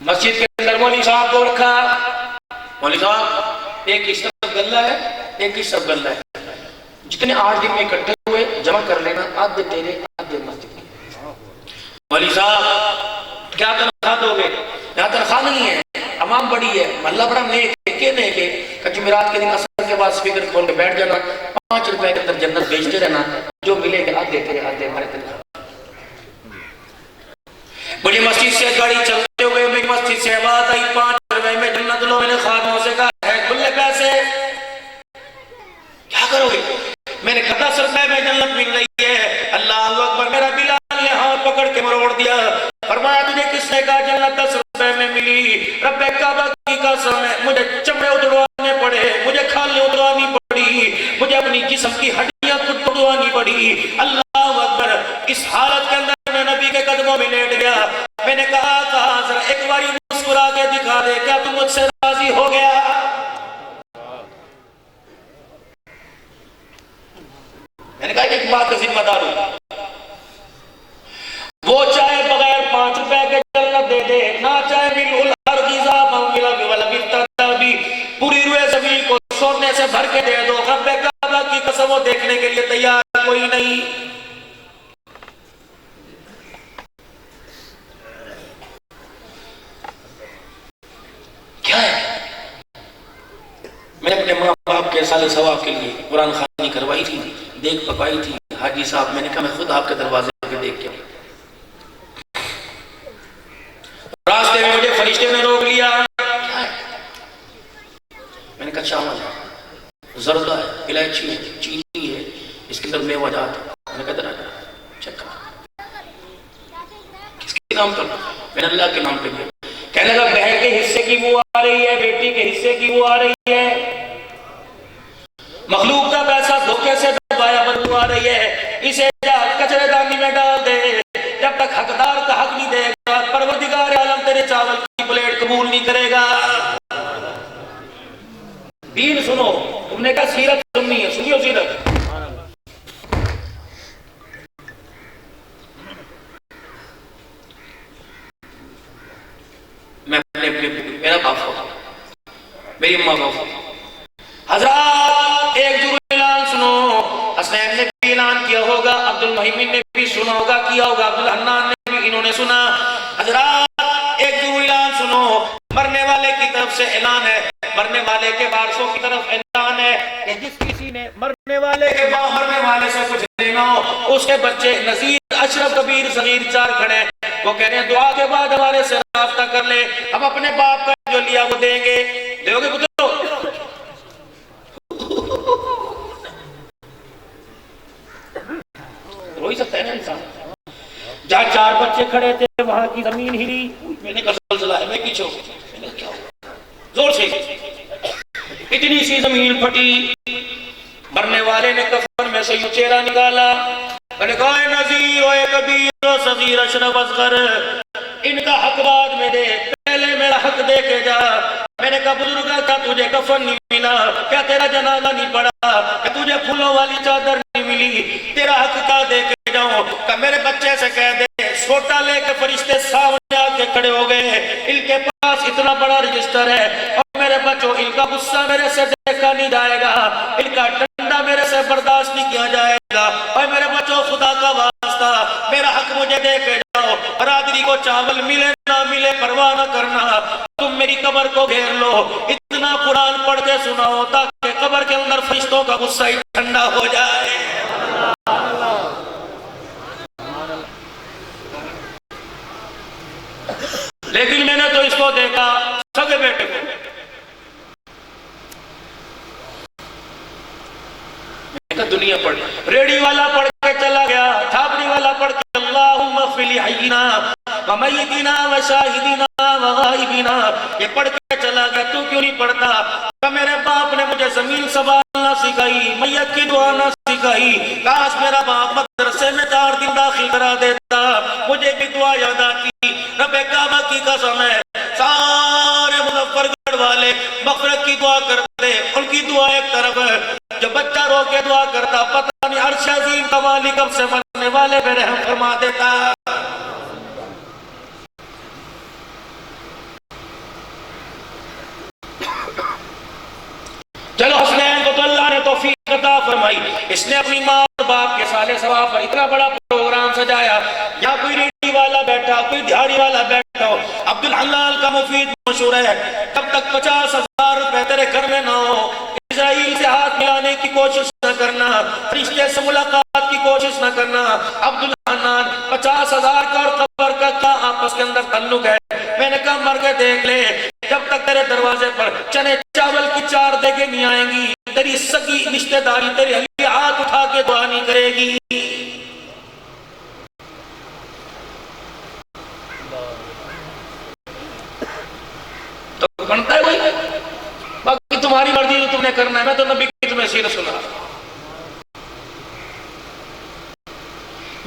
मस्जिद के अंदर मौलवी साहब को रखा। मौलवी साहब एक इस तरफ गल्ला है, एक इस तरफ गल्ला है, जितने 8 दिन में इकट्ठे हुए जमा कर लेना, आधे तेरे आधे मस्जिद के। मौलवी साहब क्या तनख्वाह दोगे? यहाँ तनख्वाह नहीं है, अमाम बड़ी है, मोहल्ला बड़ा नेक है, जुमेरात के दिन असर के बाद स्पीकर खोल के बैठ जाना, 5 रुपए के अंदर जन्नत बेचते रहना, जो मिलेगा आधे तेरे आधे हमारे तनख्वाह। मुझे मस्जिद से गाड़ी चलते हुए मेरी मस्जिद से आवाज आई, 5 रुपए में जन्नत लो। मैंने खादिमों से कहा है खुले पैसे क्या करोगे? मैंने कहा 10 रुपए में जन्नत मिल रही है। अल्लाह अकबर। मेरा बिलाल ने हाथ पकड़ के मरोड़ दिया, फरमाया तुझे किसने कहा जन्नत 10 रुपए में मिली? रब्बे काबा की कसम है, मुझे चमड़े उतरवाने पड़े, मुझे खाली उतरवानी पड़ी, मुझे अपनी जिस्म की हड्डियां उतरवानी पड़ी। अल्लाह अकबर। इस हालत के अंदर मैं नबी के कदमों में लेट गया। मैंने कहा जरा एक बारी मुस्कुरा के दिखा दे, क्या तू मुझसे राजी हो गया? मैंने कहा एक बात का जिम्मेदार हूं, वो चाहे बगैर 5 रुपए के जन्नत दे दे, ना चाहे बिल्कुल हर गिज़ा मिला भी पूरी रुए ज़मीन को सोने से भर के दे दो, रब्बे काबा की कसम वो देखने के लिए तैयार कोई नहीं। क्या है? मैंने अपने माँ बाप के साले सवाब के लिए कुरान खानी करवाई थी, देख पकाई थी। हाजी साहब मैंने कहा मैं खुद आपके दरवाजे पे देख के, रास्ते में मुझे फरिश्ते ने रोक लिया। क्या है? मैंने कहा चावल है, जर्दा है, इलायची है, चीनी है, इसके अंदर मेवाजात है। मैंने कहा चेक कर, किसके नाम पर? मैंने अल्लाह के नाम पे किया। कहने लगा बहन के हिस्से की वो आ रही है, बेटी के हिस्से की वो आ रही है, मखलूक का पैसा धोखे से दबाया बदबू आ रही है, इसे जा कचरेदानी में डाल दे। जब तक हकदार का हक नहीं देगा, परवरदिगार आलम तेरे चावल की प्लेट कबूल नहीं करेगा। दीन सुनो, तुमने कहा सीरत सुननी है, सुनियो सीरत। मैं मेरा बाप हो, मेरी अम्मा बाप। हज़रात एक जरूर ऐलान सुनो, हसनैन ने भी ऐलान किया होगा, अब्दुल मुहिमिन ने भी सुना होगा, किया होगा, अब्दुल हन्नान ने भी इन्होंने सुना। हज़रात एक जरूर ऐलान सुनो, मरने वाले की तरफ से ऐलान है, मरने वाले के वारसों की तरफ ऐलान है कि जिस किसी ने मरने वाले के मरने वाले से कुछ लेना हो, उसके बच्चे नज़ीर, अशरफ, कबीर, सगीर 4 खड़े, वो कह रहे हैं दुआ के बाद हमारे से राब्ता कर ले, हम अपने बाप का जो लिया वो देंगे। दोगे पुत्रो? हो ही सकता है ना इंसान। जहाँ 4 बच्चे खड़े थे वहां की जमीन हिली, मैंने कहा ज़लज़ला है, मैं पीछे हो गया, क्या हुआ? जोर से इतनी सी जमीन फटी, मरने वाले ने कफन में से यूं चेहरा निकाला, मैंने कहा नज़ीर ओए कबीर ओ सगीर अशरफ असगर, इनका हक बाद में दे, पहले मेरा हक दे के जा। मैंने कहा बुजुर्ग क्या तुझे कफन नहीं मिला? क्या तेरा जनाजा नहीं पड़ा? क्या तुझे फूलों वाली चादर नहीं मिली? तेरा हक क्या दे के जाऊं? क्या मेरे बच्चे से कह दे, छोटा लेके फरिश्ते सामने आके खड़े हो गए, इनके पास इतना बड़ा रजिस्टर है, और मेरे बच्चों इनका गुस्सा मेरे से देखा नहीं जाएगा, इनका डंडा मेरे से बर्दाश्त नहीं किया जाएगा, और मेरे बच्चों खुदा का वास्ता मेरा हक मुझे दे के जाओ। बरादरी को चावल मिले ना मिले परवाह न करना, तुम मेरी कब्र को घेर लो, इतना कुरान पढ़ के सुनाओ ताकि कब्र के अंदर फरिश्तों का गुस्सा ही ठंडा हो जाए। लेकिन मैंने तो इसको देखा, सगे बेटे को, दुनिया पढ़, रेडी वाला पढ़ के चला गया, छापड़ी वाला पढ़ के अल्लाहुम्मा फ़िल हय्यिना व मय्यितिना व शाहिदिना व गाइबिना, ये पढ़ के चला गया। तू क्यों नहीं पढ़ता? तो मेरे बाप ने मुझे ज़मीन संभालना सिखाई, मैयत की दुआ ना सिखाई, काश मेरा बाप मदरसे में 4 दिन दाखिल करा देता, मुझे भी दुआ याद आती। रब्बे काबा की कसम है, सारे मुजफ्फरगढ़ वाले मग़फ़िरत की दुआ करते, उनकी दुआ एक तरफ है, जो बच्चा रो के दुआ करता, पता नहीं अर्श अज़ीम का मालिक कब से मरने वाले पे रहम फरमा देता। अता फरमाई। इसने अपनी माँ और बाप के साले सवाब पर इतना बड़ा प्रोग्राम सजाया, या कोई रेडी वाला बैठा, कोई दिहाड़ी वाला बैठा हो। अब्दुल हलाल का मुफीद मशहूर है, जब तक 50,000 रुपए तेरे घर में ना हो, इजराइल से हाथ मिलाने की कोशिश न करना, रिश्ते से मुलाकात की कोशिश न करना। अब्दुल हन्नान 50,000 का और कब्र का क्या आपस के अंदर ताल्लुक है? मैंने कहा मर के देख ले, जब तक तेरे दरवाजे पर चने चावल की 4 देगे नहीं आएंगी, तेरी सगी रिश्तेदारी तेरे लिए हाथ उठा के दुआ नहीं करेगी। तो बनता है वही, बाकी तुम्हारी मर्जी जो तुमने करना है। मैं तो नबी की तुम्हें सीरत सुना।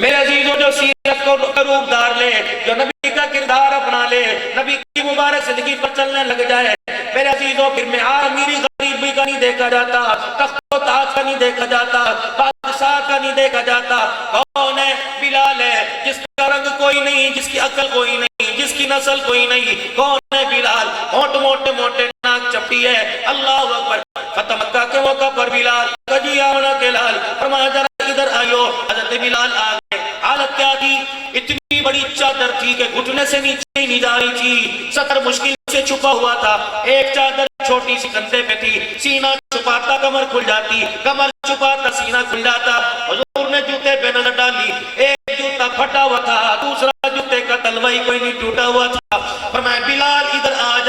मेरे अजीजों, जो सीरत को रूप धार ले, जो नबी का किरदार अपना ले, नबी की मुबारक जिंदगी पर चलने लग जाए, मेरे अजीजों फिर में अमीरी गरीबी का नहीं देखा जाता, तख्तो ताज का नहीं देखा जाता, बादशाह का नहीं देखा जाता। कौन है? बिलाल है, जिसका रंग कोई नहीं, जिसकी अकल कोई नहीं, जिसकी नस्ल कोई नहीं। कौन है बिलाल? होंठ मोटे मोटे, नाक चपटी है। अल्लाह अकबर। फतह मक्का के मौका पर बिलाल कजी आमना के लाल फरमाया, जरा इधर आयो। हजरत बिलाल आ गए। हालत क्या थी? इतनी बड़ी चादर थी कि घुटने से नीचे नहीं जा रही थी, सतर मुश्किल से छुपा हुआ था। एक चादर छोटी सी कंधे पे थी, सीना छुपाता कमर खुल जाती, कमर छुपाता सीना खुल जाता। हुजूर ने जूते पे नजर डाली, एक जूता फटा हुआ था, दूसरा जूते का तलवाई कोई नहीं टूटा हुआ था। फरमाया बिलाल इधर आ जा।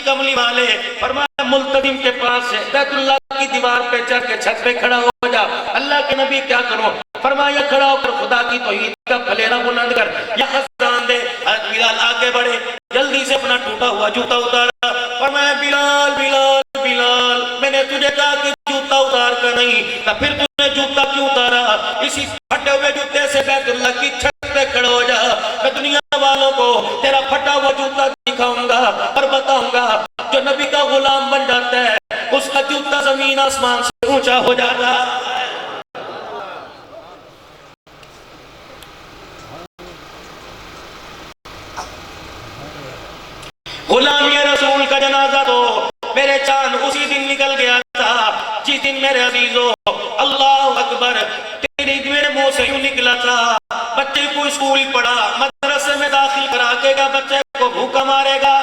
कमली वाले फरमाया मुल्तजिम के पास से बैतुल्लाह की दीवार पे चढ़ के छत पे खड़ा हो जा। अल्लाह के नबी क्या करो? फरमाया खड़ा होकर खुदा की तौहीद का फलेरा बुलंद कर, या अज़ान दे। बिलाल आगे बढ़े, जल्दी से अपना टूटा हुआ जूता उतारा। फरमाया बिलाल बिलाल बिलाल, मैंने तुझे कहा कि जूता उतार कर नहीं, तो फिर तूने जूता क्यों उतारा? इसी फटे हुए जूते से बैतुल्लाह की छत पे खड़ा हो जा। मैं दुनिया वालों को तेरा फटा हुआ जूता दिखाऊंगा और बताऊंगा, जो नबी का गुलाम बन जाता है उसका जूता जमीन आसमान से ऊंचा हो जाता है। गुलामी रसूल का जनाजा तो मेरे चांद उसी दिन निकल गया था जिस दिन मेरे अजीजों अल्लाह अकबर तेरी मेरे मुंह से यूं निकला था। बच्चे को स्कूल पढ़ा, मदरसे में दाखिल करा के बच्चे को भूखा मारेगा।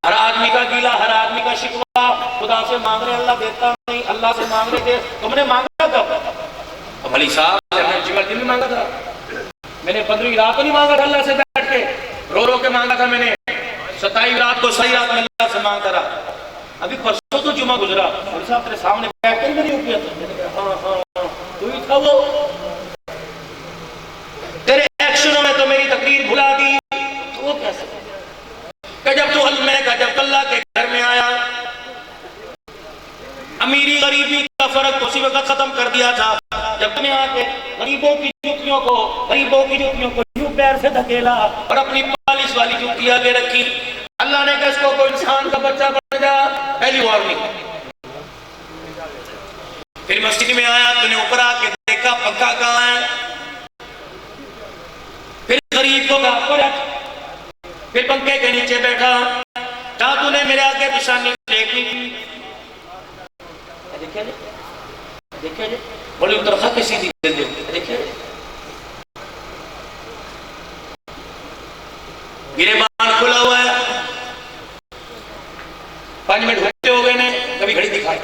हर आदमी का गीला, हर आदमी का शिकवा, खुदा से मांग रहे अल्लाह देता नहीं, अल्लाह से मांग रहे थे। तुमने मांगा कब? अली साहब मैंने जिगर दिन में मांगा था, मैंने 15वीं रात को नहीं मांगा था अल्लाह से बैठ के, रो रो के मांगा था मैंने। 27वीं रात को सही रात में अल्लाह से मांगता रहा। अभी परसों तो जुमा गुजरा, अली साहब तेरे सामने बैठ कर नहीं किया था। हाँ हाँ हाँ तू ही था वो। तेरे एक्शनों में तो मेरी तकरीर भुला दी। तो वो कैसे? जब तू जब अल्लाह के घर में आया, अमीरी गरीबी का फर्क उसी वक्त खत्म कर दिया था जब तुमने आके गरीबों की जूतियों को यूं पैर से धकेला और अपनी पालिश वाली जूती आगे रखी। अल्लाह ने कहा इसको कोई इंसान का बच्चा बन जा, पहली वार्निंग। फिर मस्जिद में आया, तूने ऊपर आके देखा पंखा कहाँ है, फिर गरीब को कहा, फिर पंखे के नीचे बैठा, जहां तूने मेरे आगे पेशानी देखी देखिए बड़ी तरफा के सीधी देखिए गिरेबान खुला हुआ है। 5 मिनट घंटे हो गए ने, कभी घड़ी दिखाई।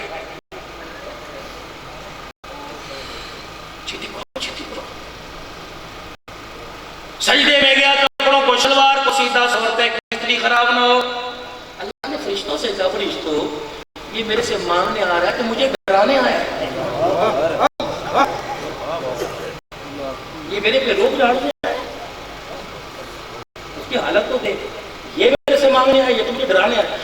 सजदे में गया, कपड़ों को शलवार को सीधा सवरते इतनी खराब ना हो। अल्लाह ने फरिश्तों से कहा, फरिश्तों ये मेरे से मांगने आ रहा है कि मुझे डराने आया है, ये मेरे पे रोक डाल रहा है, उसकी हालत तो देख। ये मेरे से मांगने आया, ये तुझे डराने आया।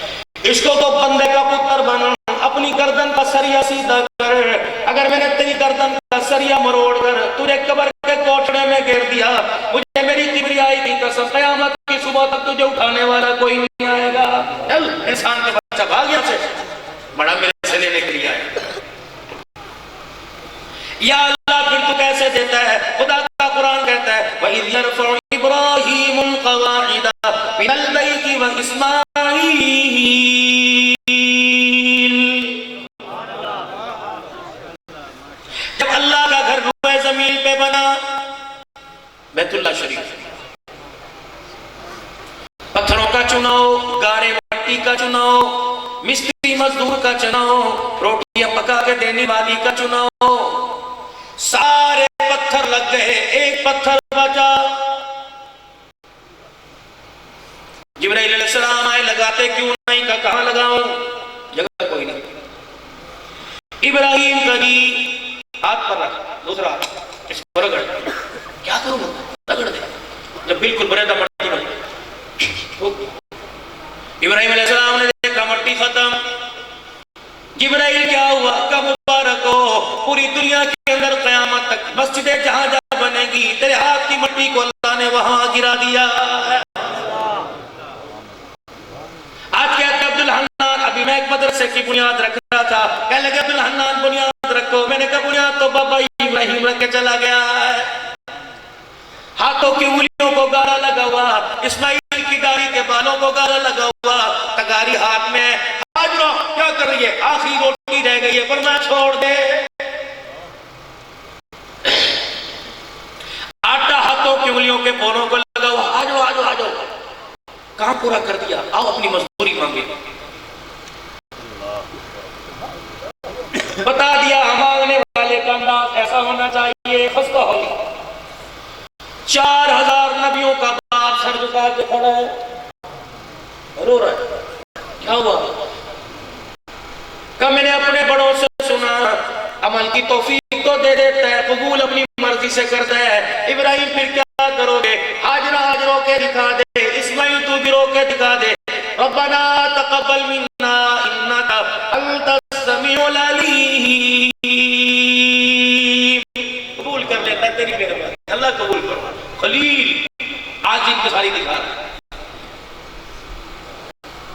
इसको तो बंदे का पुत्र बना, अपनी गर्दन का सरिया सीधा कर। अगर मैंने तेरी गर्दन का सरिया मरोड़ कर तुझे कब्र के कोठड़े में घेर दिया, मुझे मेरी किबरियाई की कसम, क़यामत की सुबह तक तुझे उठाने वाला कोई नहीं आएगा। चल इंसान का बच्चा भाग यहाँ से, बड़ा मेरे से लेने के लिए आया। या अल्लाह फिर तू कैसे देता है? खुदा का कुरान कहता है वइज़ यरफ़उ इब्राहीमुल क़वाइद मिनल बैति व इस्माईल बैतुल्लाह शरीफ। पत्थरों का चुनाव, गारे मट्टी का चुनाव, मिस्त्री मजदूर का चुनाव, रोटियां पका के देने वाली का चुनाव, सारे पत्थर लग गए, एक पत्थर बचा। जिब्राइल अलैहिस्सलाम आए, लगाते क्यों नहीं का, कहां लगाऊं, जगह कोई नहीं। इब्राहिम का जी हाथ पर रख, दूसरा हाथ इसको रगड़, क्या करूं, रगड़ दे, जब बिल्कुल बरेदा मट्टी में। इब्राहिम अलैहिस्सलाम ने देखा मट्टी खत्म। जिब्राइल क्या हुआ, कब मुबारक हो, पूरी दुनिया के अंदर क़यामत तक मस्जिदें जहां जहां बनेगी, तेरे हाथ की मट्टी को अल्लाह ने वहां गिरा दिया। आज के अब्दुल हन्नान, अभी मैं एक मदरसे की बुनियाद रख रहा था, कह लगे अब्दुल हन्नान बुनियाद रखो, मैंने कहा बुनियाद तो बाबा इब्राहिम रख के चला गया है। हाथों की उंगलियों को गारा लगा हुआ, इस्माइल की दाढ़ी के बालों को गारा लगा हुआ, तगारी हाथ में, हाजरा क्या कर रही है, आखिरी रोटी रह गई है, पर मैं छोड़ दे। आटा हाथों की उंगलियों के बोनों को लगा हुआ, आ जाओ आ जाओ आ जाओ, कहां पूरा कर दिया, आओ अपनी मजदूरी मांगे। बता दिया मांगने वाले का अंदाज ऐसा होना चाहिए, फस्ता होगी। 4000 नबियों का बाप सर झुका के खड़ा है, रो रहा है, क्या हुआ? कब मैंने अपने बड़ों से सुना, अमल की तौफीक तो दे देता है, कबूल अपनी मर्जी से करता है। इब्राहिम फिर क्या करोगे, हाजरा हाजरों के दिखा दे, इस्माइल तू गिरो के दिखा दे। रब्बना तक़ब्बल मिन्ना इन्नका अंतस समीउल अलीम, कबूल कर लेता तेरी मेहरबानी, अल्लाह कबूल करो। खलील आज इनकी सारी दिखा रहा।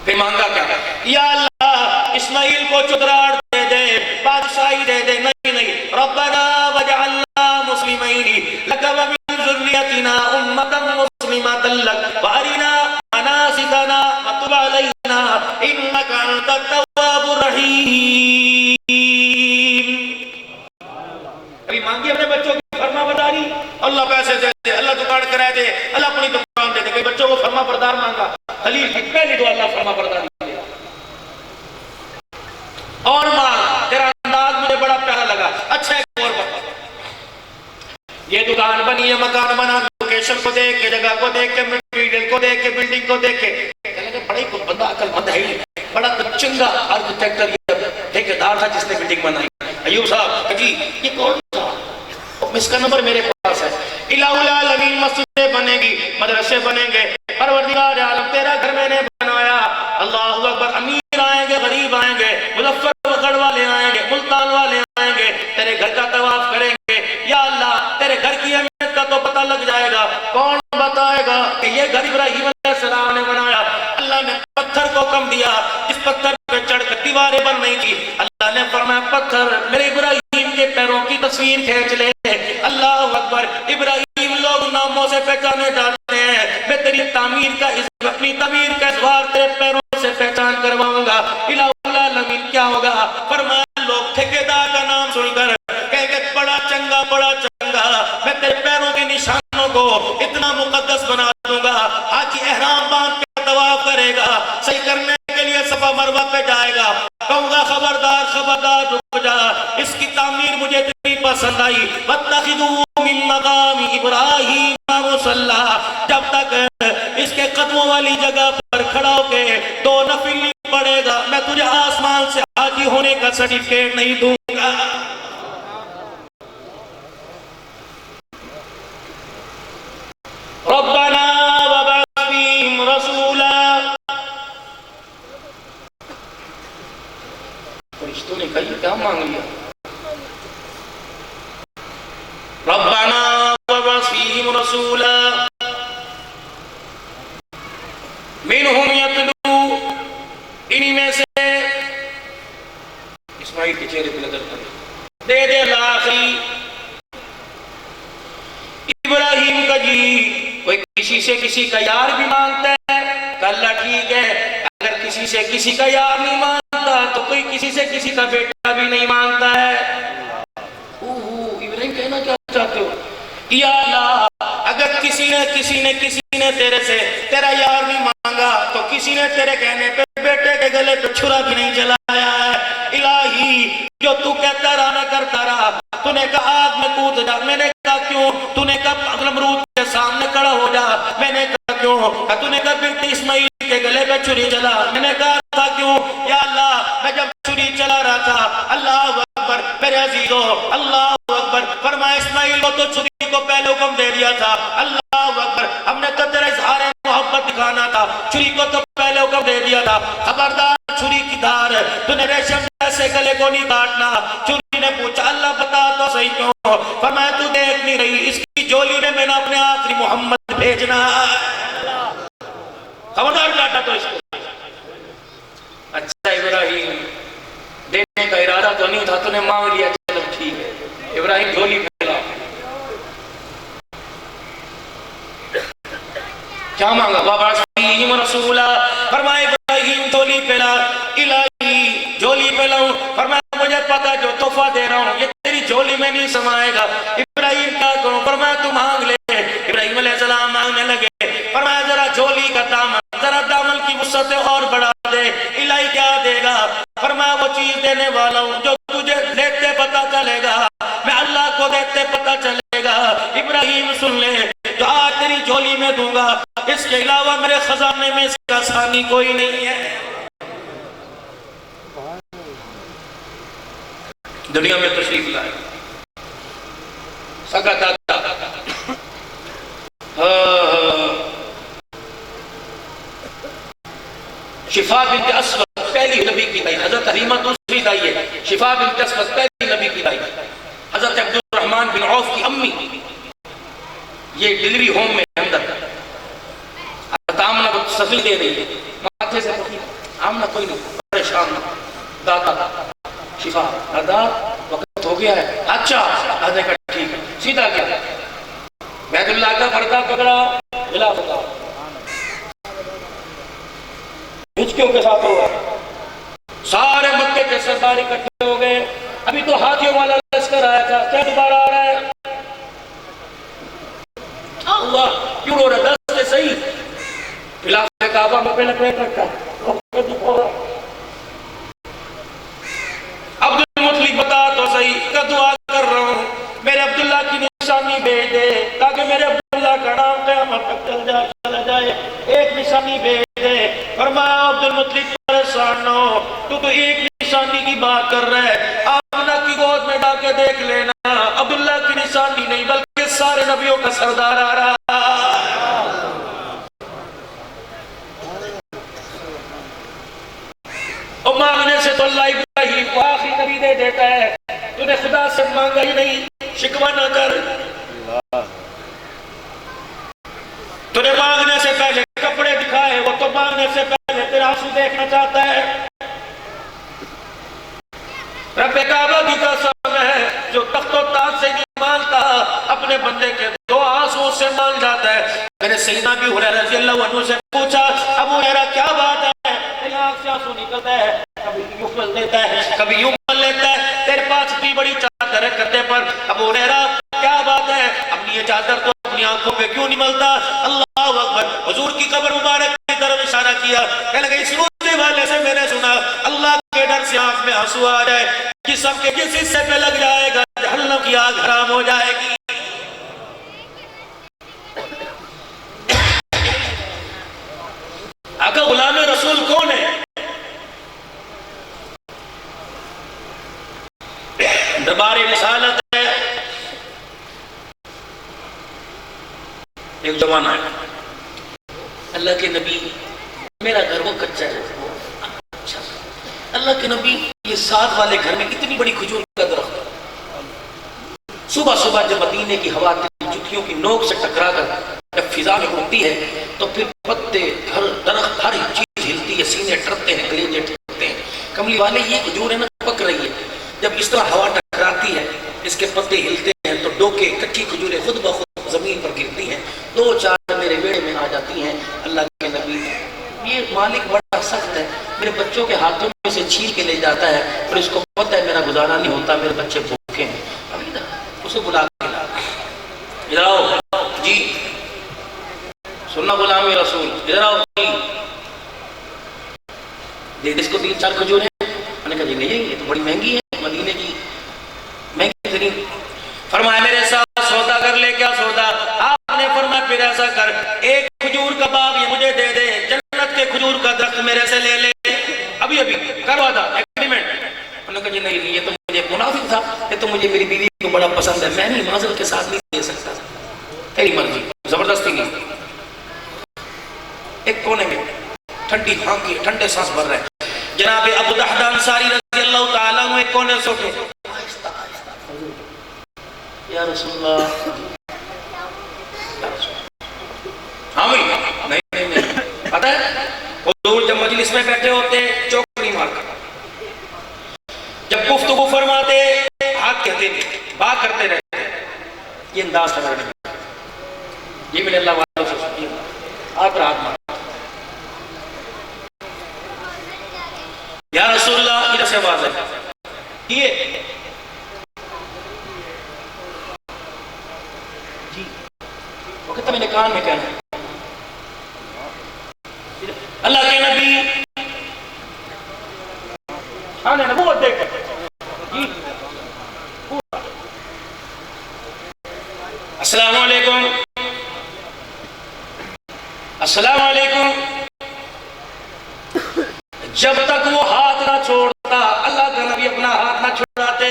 फिर मांगा क्या, या अल्लाह इस्माइल को चुतराड़ दे दे, बादशाही दे दे, नहीं नहीं, रब्बना वजअलना मुस्लिमैनी लक व मिन ज़ुर्रियतिना उम्मतन मुस्लिमतन लक व अरिना मनासिकना व तुब अलैना इन्नका अंतत तव्वाबुर रहीम। अभी मांगी अपने बच्चों की फरमाबरदारी, अल्लाह पैसे दे दे, अल्लाह दुकान कराए दे, अल्लाह अपनी दुकान दे दे, कई बच्चों को फरमाबरदार मांगा, खलील की पहली तो अल्लाह फरमाबरदारी दिया। और मां तेरा अंदाज मुझे बड़ा प्यारा लगा, अच्छा एक और बता, ये दुकान बनी है, मकान बना, लोकेशन को देख के, जगह को देख के, मटेरियल को देख के, बिल्डिंग को देख के, बड़ा ही बंदा अकलमंद है, बड़ा चंगा आर्किटेक्टर ठेकेदार था जिसने बिल्डिंग बनाई। अयूब साहब जी ये कौन था, इसका नंबर मेरे पास है। इलाहुल आलमीन मस्जिदें बनेगी, मदरसे बनेंगे, परवरदिगार आलम तेरा घर मैंने बनाया, अल्लाहु अकबर। अमीर आएंगे, गरीब आएंगे, मुजफ्फरगढ़ वाले आएंगे, मुल्तान वाले आएंगे, तेरे घर का तवाफ करेंगे। या अल्लाह तेरे घर की अहमियत का तो पता लग जाएगा, कौन बताएगा कि ये घर इब्राहिम अलैहिस्सलाम ने बनाया। अल्लाह ने पत्थर को कम दिया, इस पत्थर पे चढ़कर दीवारें बन नहीं थी, अल्लाह ने फरमाया पत्थर मेरे इब्राहिम के पैरों की तस्वीर खींच ले। अल्लाह अकबर, इब्राहिम लोग नामों से पहचाने जाते हैं, मैं तेरी तामीर का अपनी तामीर का इज़हार तेरे पैरों से पहचान करवाऊंगा। इलाहुल आलमीन क्या होगा, फरमाया लोग ठेकेदार का नाम सुनकर कहेंगे बड़ा चंगा बड़ा चंगा, मैं तेरे पैरों के निशानों को इतना मुकद्दस बना दूंगा। हाजी एहराम बांध के तवाफ करेगा, सही करने के लिए सफा मरवा पे जाएगा, कहूंगा खबरदार खबरदार रुक जा, इसकी तामीर मुझे इतनी पसंद आई। वत्तखिदू मिन मकामी इब्राहीम मुसल्ला, जब तक इसके कदमों वाली जगह पर खड़ा होके 2 नफिल नहीं पड़ेगा, मैं तुझे आसमान से हाजी होने का सर्टिफिकेट नहीं दूंगा। रब्बना वबअस फीहिम रसूला, फरिश्तों ने कही क्या मांग लिया, रब्बना वबअस फीहिम रसूला मिनहुम यतलू, इन्हीं में से इस्माइल के चेहरे पे नजर पड़ी, दे दे लाखी इब्राहिम का जी। कोई किसी से किसी का यार भी मांगता है, अल्लाह ठीक है, अगर किसी से किसी का यार नहीं मांगता तो कोई किसी से किसी का बेटा भी नहीं मांगता है। इब्राहिम कहना क्या चाहते हो, या अल्लाह अगर अगर किसी ने तेरे से तेरा यार नहीं मांगा तो किसी ने तेरे कहने पे बेटे के गले पे छुरा भी नहीं जलाया है। इलाही, जो तू कहता रहा मैं करता रहा। तूने कहा आग में कूद जा, मैंने कहा क्यों? तूने कहा नमरूद के सामने खड़ा हो जा, मैंने कहा क्यों? तूने कहा बेटे इस्माइल के गले पे छुरी चला, मैंने कहा था क्यों? या अल्लाह, मैं जब छुरी चला रहा था, अल्लाह अकबर मेरे अजीजो, अल्लाह अकबर, फरमाया इस्माइल को तो छुरी को पहले हुक्म दे दिया था, अल्लाह अकबर, हमने तो तेरा इजहार मोहब्बत दिखाना था, छुरी को तो पहले हुक्म दे दिया था। खबरदार छुरी की धार तूने रेशम जैसे गले को नहीं काटना। छुरी ने पूछा अल्लाह बता तो सही क्यों? फरमाया तू देख नहीं रही, इसकी झोली में मैंने अपने आखिरी मोहम्मद भेजना। खबरदार काटा तो इसको। अच्छा इब्राहिम, देने का इरादा तो नहीं था, तूने मांग लिया, चलो ठीक है। इब्राहिम झोली फैला, क्या मांगा? बाबा रसूला, फरमाया इब्राहिम झोली फैला। इलाही, झोली फैलाऊं? फरमाया मुझे पता जो तोहफा दे रहा हूं ये तेरी झोली में नहीं समाएगा। इब्राहिम क्या करूं? फरमाया तू मांग ले। इब्राहिम अलैहिस्सलाम मांगने लगे। फरमाया जरा झोली का दामन, जरा दामन की वुसअत और बढ़ा दे। इलाही क्या देगा? फरमाया वो चीज देने वाला हूं जो तुझे देते पता चलेगा, मैं अल्लाह को देते पता चलेगा। इब्राहिम सुन ले, जो आज तेरी झोली में दूंगा इसके अलावा मेरे खजाने में इसका सानी कोई नहीं है। दुनिया में तशरीफ लाए सका दादा, शिफा बिन्त अस्वद पहली नबी की दाई, हजरत हलीमा दूसरी दाई है। शिफा बिन्त अस्वद पहली नबी की दाई, हजरत अब्दुल रहमान बिन औफ की अम्मी, ये डिलीवरी होम में अंदर आमना को सफी दे रही है, माथे से आमना कोई नहीं परेशान, दादा शिफा, दादा वक्त हो गया है। अच्छा दादा का ठीक है, सीधा गया बैतुल्लाह का पर्दा पकड़ा, हिला बता हिचकियों के साथ हुआ। सारे मक्के के सरदार इकट्ठे हो गए। अभी तो हाथियों वाला लश्कर आया था, क्या दोबारा आ रहा है? हुआ क्यों रो रहा? दस से सही खिलाफ काबा में पे लपेट रखा। अब्दुल मुतलिब बता तो सही, क्या दुआ कर रहा हूं मेरे अब्दुल्ला की निशानी भेज दे ताकि मेरे अब्दुल्ला का नाम क़यामत तक चला जाए, एक निशानी भेज दे। फरमाया अब्दुल मुतलिब परेशान न हो, तू तो एक निशानी की बात कर रहा है, आमना की गोद में डाके देख लेना, अब्दुल्ला की निशानी नहीं बल्कि सारे नबियों का सरदार आ रहा। और मांगने से तो अल्लाह इब्राहिम को आखिरी नबी दे देता है। तूने खुदा से मांगा ही नहीं, शिकवा ना कर। तूने मांगने से पहले कपड़े दिखाए, वो तो मांगने से पहले तेरा आंसू देखना चाहता है। रब्बे काबा की कसम है, जो तख्तो ताज से नहीं मांगता अपने बंदे के दो आंसू से मांग जाता है। मैंने सैयदना अबू हुरैरा रज़ी अल्लाहु अन्हु से पूछा, अबू हुरैरा क्या बात है? तेरी आंख से आंसू निकलता है, कभी यूं मल देता है, कभी यूं मल लेता है, तेरे पास इतनी बड़ी चादर है कंधे पर, अबू हुरैरा क्या बात है? अपनी ये चादर तो अपनी आंखों पे क्यों नहीं मलता? अल्लाह अकबर। हुजूर की कब्र मुबारक की तरफ इशारा किया, कहने लगे इस रोने वाले से मैंने सुना अल्लाह के डर से आंख में आंसू आ जाए, जिस्म के जिस हिस्से पे लग जाएगा जहन्नम की आग हराम हो जाएगी। आका गुलाम रसूल कौन है? दरबार रिसालत है। एक जमाना है, अल्लाह के नबी, मेरा घर वो कच्चा है, अच्छा अल्लाह के नबी ये साथ वाले घर में इतनी बड़ी खजूर का दरख्त, सुबह सुबह जब मदीने की हवा जुतियों की नोक से टकरा कर जब फिजा में उड़ती है तो फिर पत्ते, घर, दरख्त, हर चीज हिलती है, सीने टरते हैं, कलेजे टूटते हैं। कमली वाले ये खजूर है ना पक रही है, जब इस तरह हवा टकराती है इसके पत्ते हिलते हैं तो डोके कच्ची खजूरें खुद ब खुद जमीन पर गिरती हैं, दो चार मेरे बेड़े में आ जाती हैं। अल्लाह के नबी, ये मालिक बड़ा सख्त है, मेरे बच्चों के हाथों में से छीन के ले जाता है और इसको पता है मेरा गुजारा नहीं होता, मेरे बच्चे भूखे हैं। अभी ना उसे बुला के लाओ जी, सुनना गुलामी रसूल, इधर आओ, दे इसको 3-4 खजूर है। मैंने कहा जी नहीं, ये तो बड़ी महंगी है, मदीने की महंगी इतनी। फरमाया मेरे साथ सौदा कर ले। क्या सौदा? आपने फरमाया फिर ऐसा कर, एक खजूर का बाग ये मुझे दे दे, जन्नत के खजूर का दरख्त मेरे से ले ले, अभी अभी करवा दा एग्रीमेंट। उन्होंने कहा जी नहीं, ये तो मुझे मुनाफिक था, ये तो मुझे मेरी बीवी को बड़ा पसंद है, मैं नहीं माजरत के साथ नहीं दे सकता, तेरी मर्जी, जबरदस्ती नहीं। एक कोने में ठंडी खांकी, ठंडे सांस भर रहे जनाब अबू दहदा अंसारी रज़ी अल्लाह ताला अन्हु एक कोने से उठे, या रसूलल्लाह, हाँ भाई, नहीं, पता है हुजूर जब मजलिस में बैठे होते चौकड़ी मारकर, जब गुफ्तगू फरमाते हाथ कहते थे, बात करते रहते, ये अंदाज था मेरा, ये मेरे अल्लाह वालों से आप हाथ मार, या रसूलल्लाह, इधर से आवाज है, ये जी वो कहता मैंने कान में कहना, अल्लाह के नबी हाँ ना वो देख जी, अस्सलाम वालेकुम, अस्सलाम वालेकुम। जब तक वो हाथ ना छोड़ता, अल्लाह का नबी अपना हाथ ना छुड़ाते।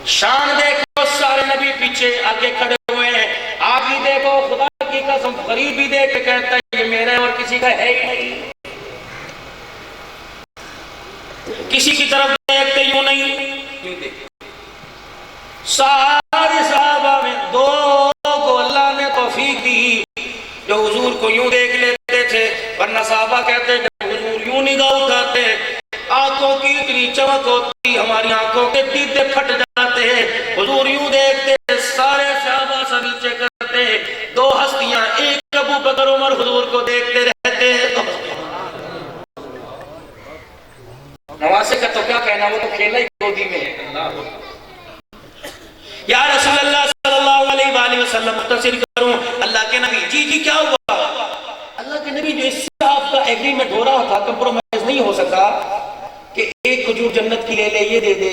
शान देखो, सारे नबी पीछे आगे खड़े हुए हैं, आगे देखो, खुदा की कसम गरीब भी देख के कहता है ये मेरा और किसी का है ही नहीं, किसी की तरफ देखते यूं नहीं, यूं देखते। सारे सहाबा में दो को अल्लाह ने तौफीक दी जो हुजूर को यूं देख लेते थे, वरना साहबा कहते जब हुजूर यूं निगाह उठाते आंखों की इतनी चमक होती, हमारी आंखों के दीदे फट जाते हैं, हुजूर यूं देखते, सारे सहाबा से नीचे करते, दो हस्तियां एक अबू बकर उमर हुजूर को देखते रहते। नवासे का तो क्या कहना, वो तो खेला ही गोदी में है। या रसूलल्लाह सल्लल्लाहु अलैहि वसल्लम, मुख्तसर करूं, अल्लाह के नबी, जी क्या हुआ? अल्लाह के नबी जो इससे आपका एग्रीमेंट हो रहा था, कंप्रोमाइज नहीं हो सका कि एक खजूर जन्नत की ले ले, ये दे दे,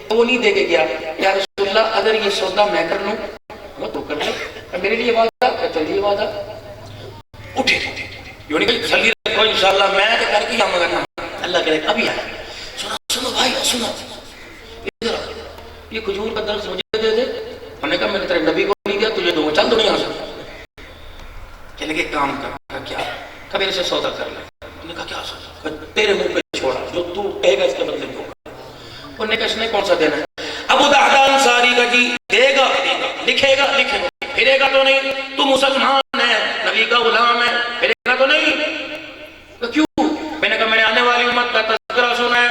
तो वो नहीं दे के गया। या रसूलल्लाह अगर ये सौदा मैं कर लूं, वो तो कर ले, मेरे लिए वादा, चलिए वादा, उठे यूं नहीं जल्दी रखो इंशाल्लाह, मैं तो करके आऊंगा। अल्लाह करे अभी आए, सुनो भाई सुनो, इधर ये खजूर का दर्द मुझे दे दे। मैंने कहा मैंने तेरे नबी को नहीं दिया, तुझे दूंगा, चल दुनिया से। कहने के काम कर, क्या कभी मेरे से सौदा कर ले। मैंने कहा क्या सौदा? तेरे मुंह पे छोड़ा, जो तू कहेगा इसके बदले दूंगा। उन्होंने कहा इसने कौन सा देना है? अबू दहदा अंसारी का जी, देगा लिखेगा, फिरेगा तो नहीं, तू मुसलमान है, नबी का गुलाम है, फिरेगा तो नहीं। तो क्यों? मैंने कहा मैंने आने वाली उम्मत का तज़किरा सुना है,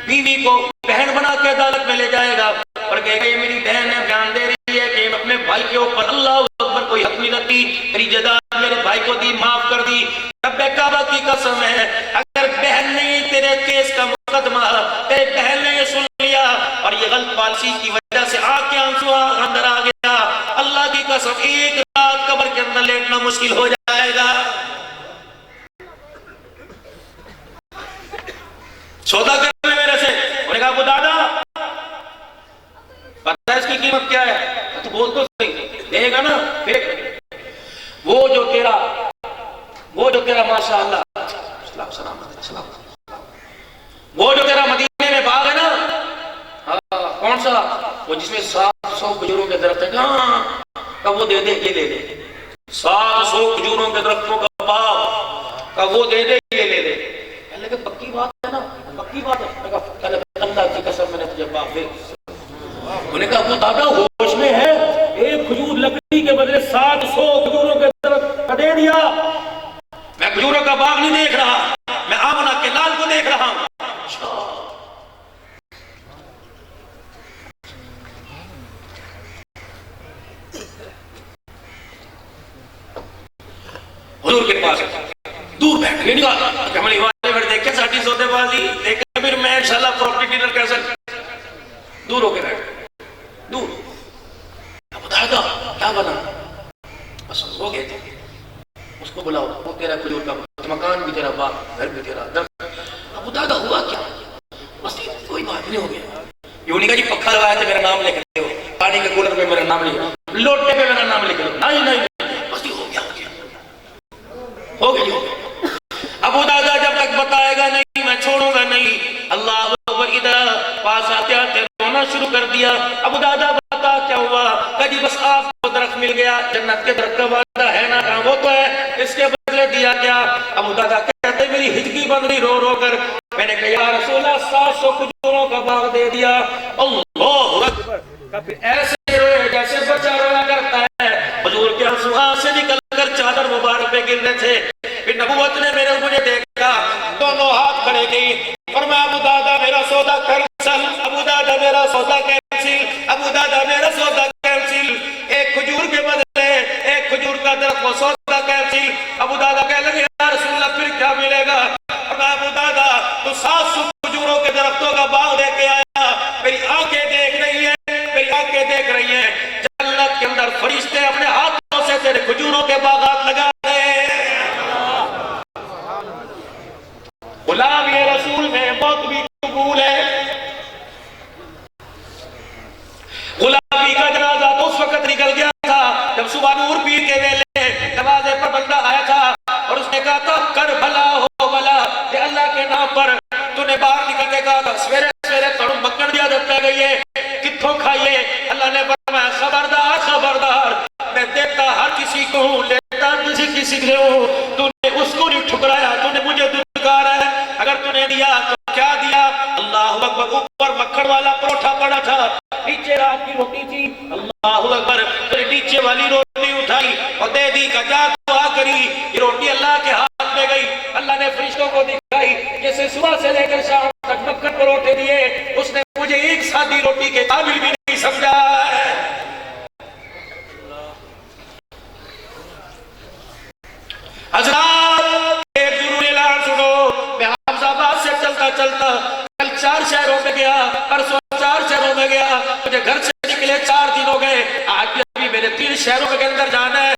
बीवी को बहन बना के अदालत में ले जाएगा और कहेगा ये मेरी बहन है, बयान दे रही है कि अपने भाई के ऊपर अल्लाह अकबर कोई हक नहीं रखती, मेरी जायदाद मेरे भाई को दी, माफ कर दी। रब्बे काबा की कसम है, अगर बहन ने तेरे केस का मुकदमा, तेरे बहन ने ये सुन लिया और ये गलत पॉलिसी की वजह से आंख के आंसू अंदर आ गया, अल्लाह की कसम एक रात कब्र के अंदर लेटना मुश्किल हो जाएगा। सौदा कर ले मेरे से। उन्होंने कहा अबू दादा पता है इसकी कीमत क्या है? तो बोल तो सही, देगा ना? फिर वो जो तेरा माशाअल्लाह, वो जो तेरा मदीने में बाग है ना, हाँ कौन सा? वो जिसमें 700 खजूरों के दरख्त है, हाँ का वो दे दे, ये ले दे। 700 खजूरों के दरख्तों का बाग का वो दे दे, ये ले दे। लेकिन पक्की बात है ना, पक्की बात है। अल्लाह की कसम मैंने तुझे बाप दे। उन्होंने कहा अबू दादा होश में है, एक खजूर लकड़ी के बदले 700 खजूरों के दरख्त दे दिया। मैं खजूरों का बाग नहीं देख रहा, मैं आमना के लाल को देख रहा हूं। हुजूर के पास दूर बैठ गए, कमली वाले बैठ देखे साटी सौदेबाजी देखे, फिर मैं इंशाल्लाह प्रॉपर्टी डीलर कैसे दूर होके बैठ, दूर। अब बता दो क्या बना? बस हो गए थे। उसको बुलाओ, वो तेरा खजूर का मकान भी तेरा, बाप घर भी तेरा, अब दादा हुआ क्या, बस कोई बात नहीं, हो गया। यूनिका जी पक्का लगाया था मेरा नाम लिख दो, पानी के कूलर पे मेरा नाम लिख दो, लोटे पे मेरा नाम लिख दो, नहीं नहीं बस हो गया, हो गया, हो गया, हो गया। अबू दादा जब तक बताएगा नहीं मैं छोड़ूंगा नहीं। अल्लाह अकबर, इधर पास आते आते रोना शुरू कर दिया। अबू दादा बता क्या हुआ? कभी बस आपको दरख्त मिल गया, जन्नत के दरख्त का वादा है ना, कहा वो तो है, इसके बदले दिया क्या? अबू दादा कहते मेरी हिचकी बन रही रो रो कर। मैंने कहा या रसूलल्लाह 700 खजूरों का बाग दे दिया। अल्लाह अकबर, कभी ऐसे रोए जैसे बच्चा रोया करता है। हुजूर के आंसू आंख से निकल कर चादर मुबारक पे गिर रहे थे। फिर नबूवत ने मुझे देखा, दोनों हाथ खड़े की, फरमाया अबू दादा मेरा सौदा कैंसिल, अबू दादा मेरा सौदा कैंसिल, अबू दादा मेरा सौदा कैंसिल। एक खजूर के बदले एक खजूर का दरख्त, वो सौदा कैंसिल। अबू दादा कहने लगे या रसूलल्लाह फिर क्या मिलेगा? फरमाया अबू दादा तो 700 खजूरों के दरख्तों का बाग लेके आया। मेरी आंखें देख रही है, मेरी आंखें देख रही है, जन्नत के अंदर फरिश्ते अपने हाथों से तेरे खजूरों के बागात लगा रहे हैं। गुलाम ये रसूल में मौत भी कबूल है। गुलामी का जनाजा तो उस वक्त निकल गया था जब सुबह नूर पीर के वेले दरवाजे पर बंदा आया था और उसने कहा था कर भला हो भला, ये अल्लाह के नाम पर तूने बाहर निकल के कहा था, सवेरे सवेरे तड़ू मक्कड़ दिया दत्ता गई है, कित्थों खाइए? अल्लाह ने फरमाया खबरदार खबरदार, मैं देता हर किसी को हूँ, लेता किसी से हूँ। तूने उसको नहीं ठुकराया, तूने मुझे दुत्कारा है। अगर तूने दिया तो क्या दिया? अल्लाह अकबर, ऊपर मक्खन वाला परोठा पड़ा था, नीचे रात की रोटी थी। अल्लाह अकबर, फिर नीचे वाली रोटी उठाई और दे दी, का जा दुआ करी, ये रोटी अल्लाह के हाथ में गई। अल्लाह ने फरिश्तों को दिखाई, जैसे सुबह से लेकर शाम तक मक्खन परोठे दिए, उसने मुझे एक सादी रोटी के काबिल भी नहीं समझा। हज़रात एक जरूरी ऐलान सुनो, मैं हफ्साबाद से चलता चलता कल 4 शहरों में गया, परसों 4 शहरों में गया, मुझे घर से निकले 4 दिन हो गए, आज भी अभी मेरे 3 शहरों के अंदर जाना है।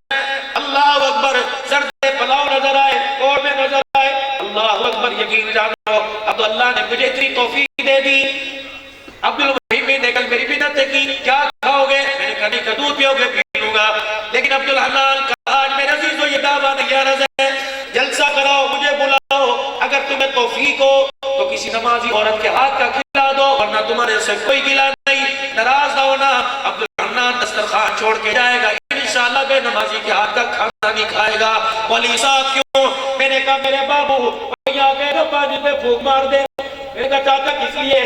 अल्लाह अकबर, सर्दे पुलाव नजर आए, और में नजर आए, अल्लाह अकबर, यकीन जानो अब तो अल्लाह ने मुझे इतनी तौफीक दे दी। अब्दुल वहीद ने कल मेरी बिदअत की, क्या खाओगे? मैंने कहा नहीं, दूध पियोगे? पी लूंगा। लेकिन अब्दुल हन्नान का आज मेरा अजीजों ये दावा नहीं आ रहा है, जलसा कराओ, मुझे बुलाओ, अगर तुम्हें तौफीक हो तो किसी नमाजी औरत के हाथ का खिला दो, वरना तुम्हारे से कोई गिला नहीं, नाराज ना होना। अब्दुल हन्नान दस्तरखान छोड़ के जाएगा, इंशाअल्लाह बेनमाजी के हाथ का खाना नहीं खाएगा। मौलवी साहब क्यों? मैंने कहा मेरे बाबू यहाँ के पानी पे फूंक मार दे। मैंने कहा चाचा किस लिए?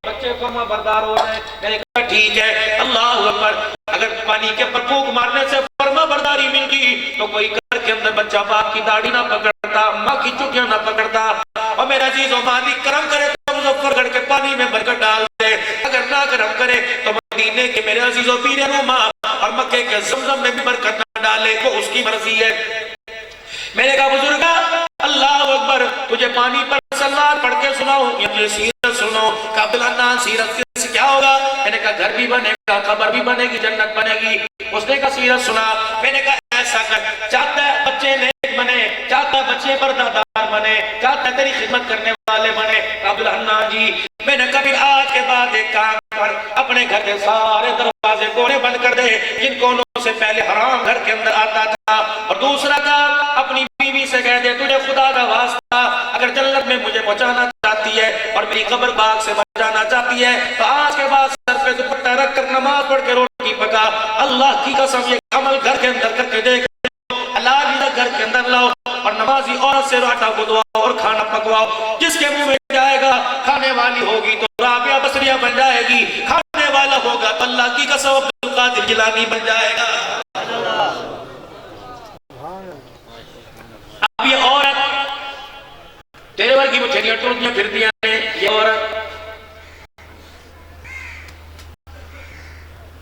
बच्चे फरमा बरदार हो रहे हैं। मैंने कहा ठीक है, अल्लाह अकबर, अगर पानी के ऊपर फूंक मारने से फरमा बरदारी मिलती तो कोई घर के अंदर बच्चा बाप की दाढ़ी ना पकड़ता, माँ की चुटियां ना पकड़ता। और मेरा अजीजों मालिक करम करे तो मुजफ्फरगढ़ के पानी में बरकत डाल दे, अगर ना करम करे तो मदीने के मेरे अजीजों पीर नुमा और मक्के के ज़मज़म में भी बरकत ना डाले, वो उसकी मर्जी है। मैंने कहा बुजुर्ग अल्लाह अकबर, तुझे पानी पर सलात पढ़ के सुनाऊं या तुझे सीरत सुनो? अब्दुल हन्नान सीरत से क्या होगा? मैंने कहा घर भी बनेगा, खबर भी बनेगी, जन्नत बनेगी। उसने कहा सीरत सुना। मैंने कहा ऐसा कर, चाहता है बच्चे नेक बने, चाहता है बच्चे पर्दादार बने, चाहता है तेरी खिदमत करने वाले बने। अब्दुल हन्नान जी, मैंने कभी आज के बाद एक काम कर, अपने घर के सारे दरवाजे कोने बंद कर दे जिन कोनों से पहले हराम घर के अंदर आता था, और दूसरा काम अपनी बीवी से कह दे तुझे खुदा का वास्ता अगर जन्नत में मुझे पहुंचाना चाहती है और मेरी कब्र बाग से बचाना चाहती है तो आज के बाद सर पे दुपट्टा रख कर नमाज पढ़ के रोटी पका। अल्लाह की कसम ये अमल घर के अंदर करके देख, अल्लाह घर के अंदर लाओ और नमाजी औरत से आटा गुदवाओ और खाना पकवाओ, जिसके मुंह में जाएगा खाने वाली होगी तो राबिया बसरिया बन जाएगी, खाने वाला होगा तो अल्लाह की कसम अब्दुल कादिर जिलानी बन जाएगा। अब ये औरत तेरे वर्गी मुठेरियां टूटने फिरती हैं, ये औरत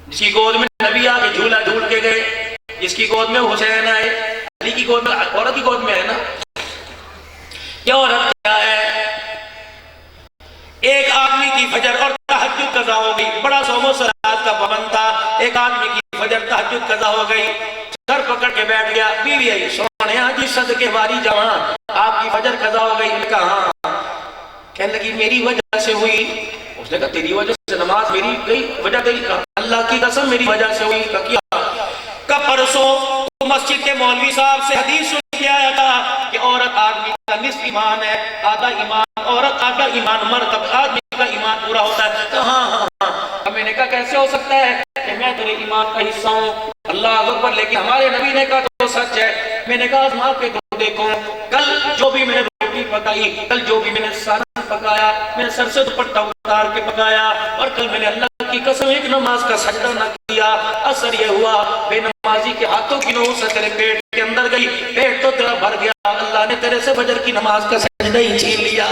जिसकी गोद में नबी आके झूला झूल के गए, जिसकी गोद में हुसैन आए, अली की गोद में, औरत की गोद में है ना। ये औरत क्या है? एक आदमी की फजर और तहज्जुद कज़ा हो गई, बड़ा सोमो सलात का पाबंद था, एक आदमी की फजर तहज्जुद कज़ा हो गई, सर पकड़ के बैठ गया। बीवी आई, सोने जी सदके वारी जवां आपकी फजर कज़ा हो गई। कहा कहने लगी मेरी वजह से हुई। उसने कहा तेरी वजह से नमाज मेरी गई, वजह तेरी? का अल्लाह की कसम मेरी वजह से हुई। का क्या? का परसों तो मस्जिद के मौलवी साहब से हदीस सुन के आया था कि औरत आदमी का निस्फ ईमान है, आधा ईमान औरत, आधा ईमान मर्द, तब आदमी का ईमान पूरा होता है। तो हाँ हाँ हाँ। मैंने कहा कैसे हो सकता है कि मैं तेरे ईमान का हिस्सा हूँ? अल्लाह अकबर। लेकिन हमारे नबी ने कहा तो सच है। मैंने कहा आजमा के तो देखो, कल जो भी मैंने रोटी पकाई, कल जो भी मैंने सालन पकाया, मैंने सर से दुपट्टा उतार के पकाया, और कल मैंने अल्लाह की कसम एक नमाज का सजदा न किया। असर ये हुआ बेनमाजी के हाथों की नौसा तेरे पेट के अंदर गई, पेट तो तेरा भर गया, अल्लाह ने तेरे से फजर की नमाज का सजदा ही छीन लिया।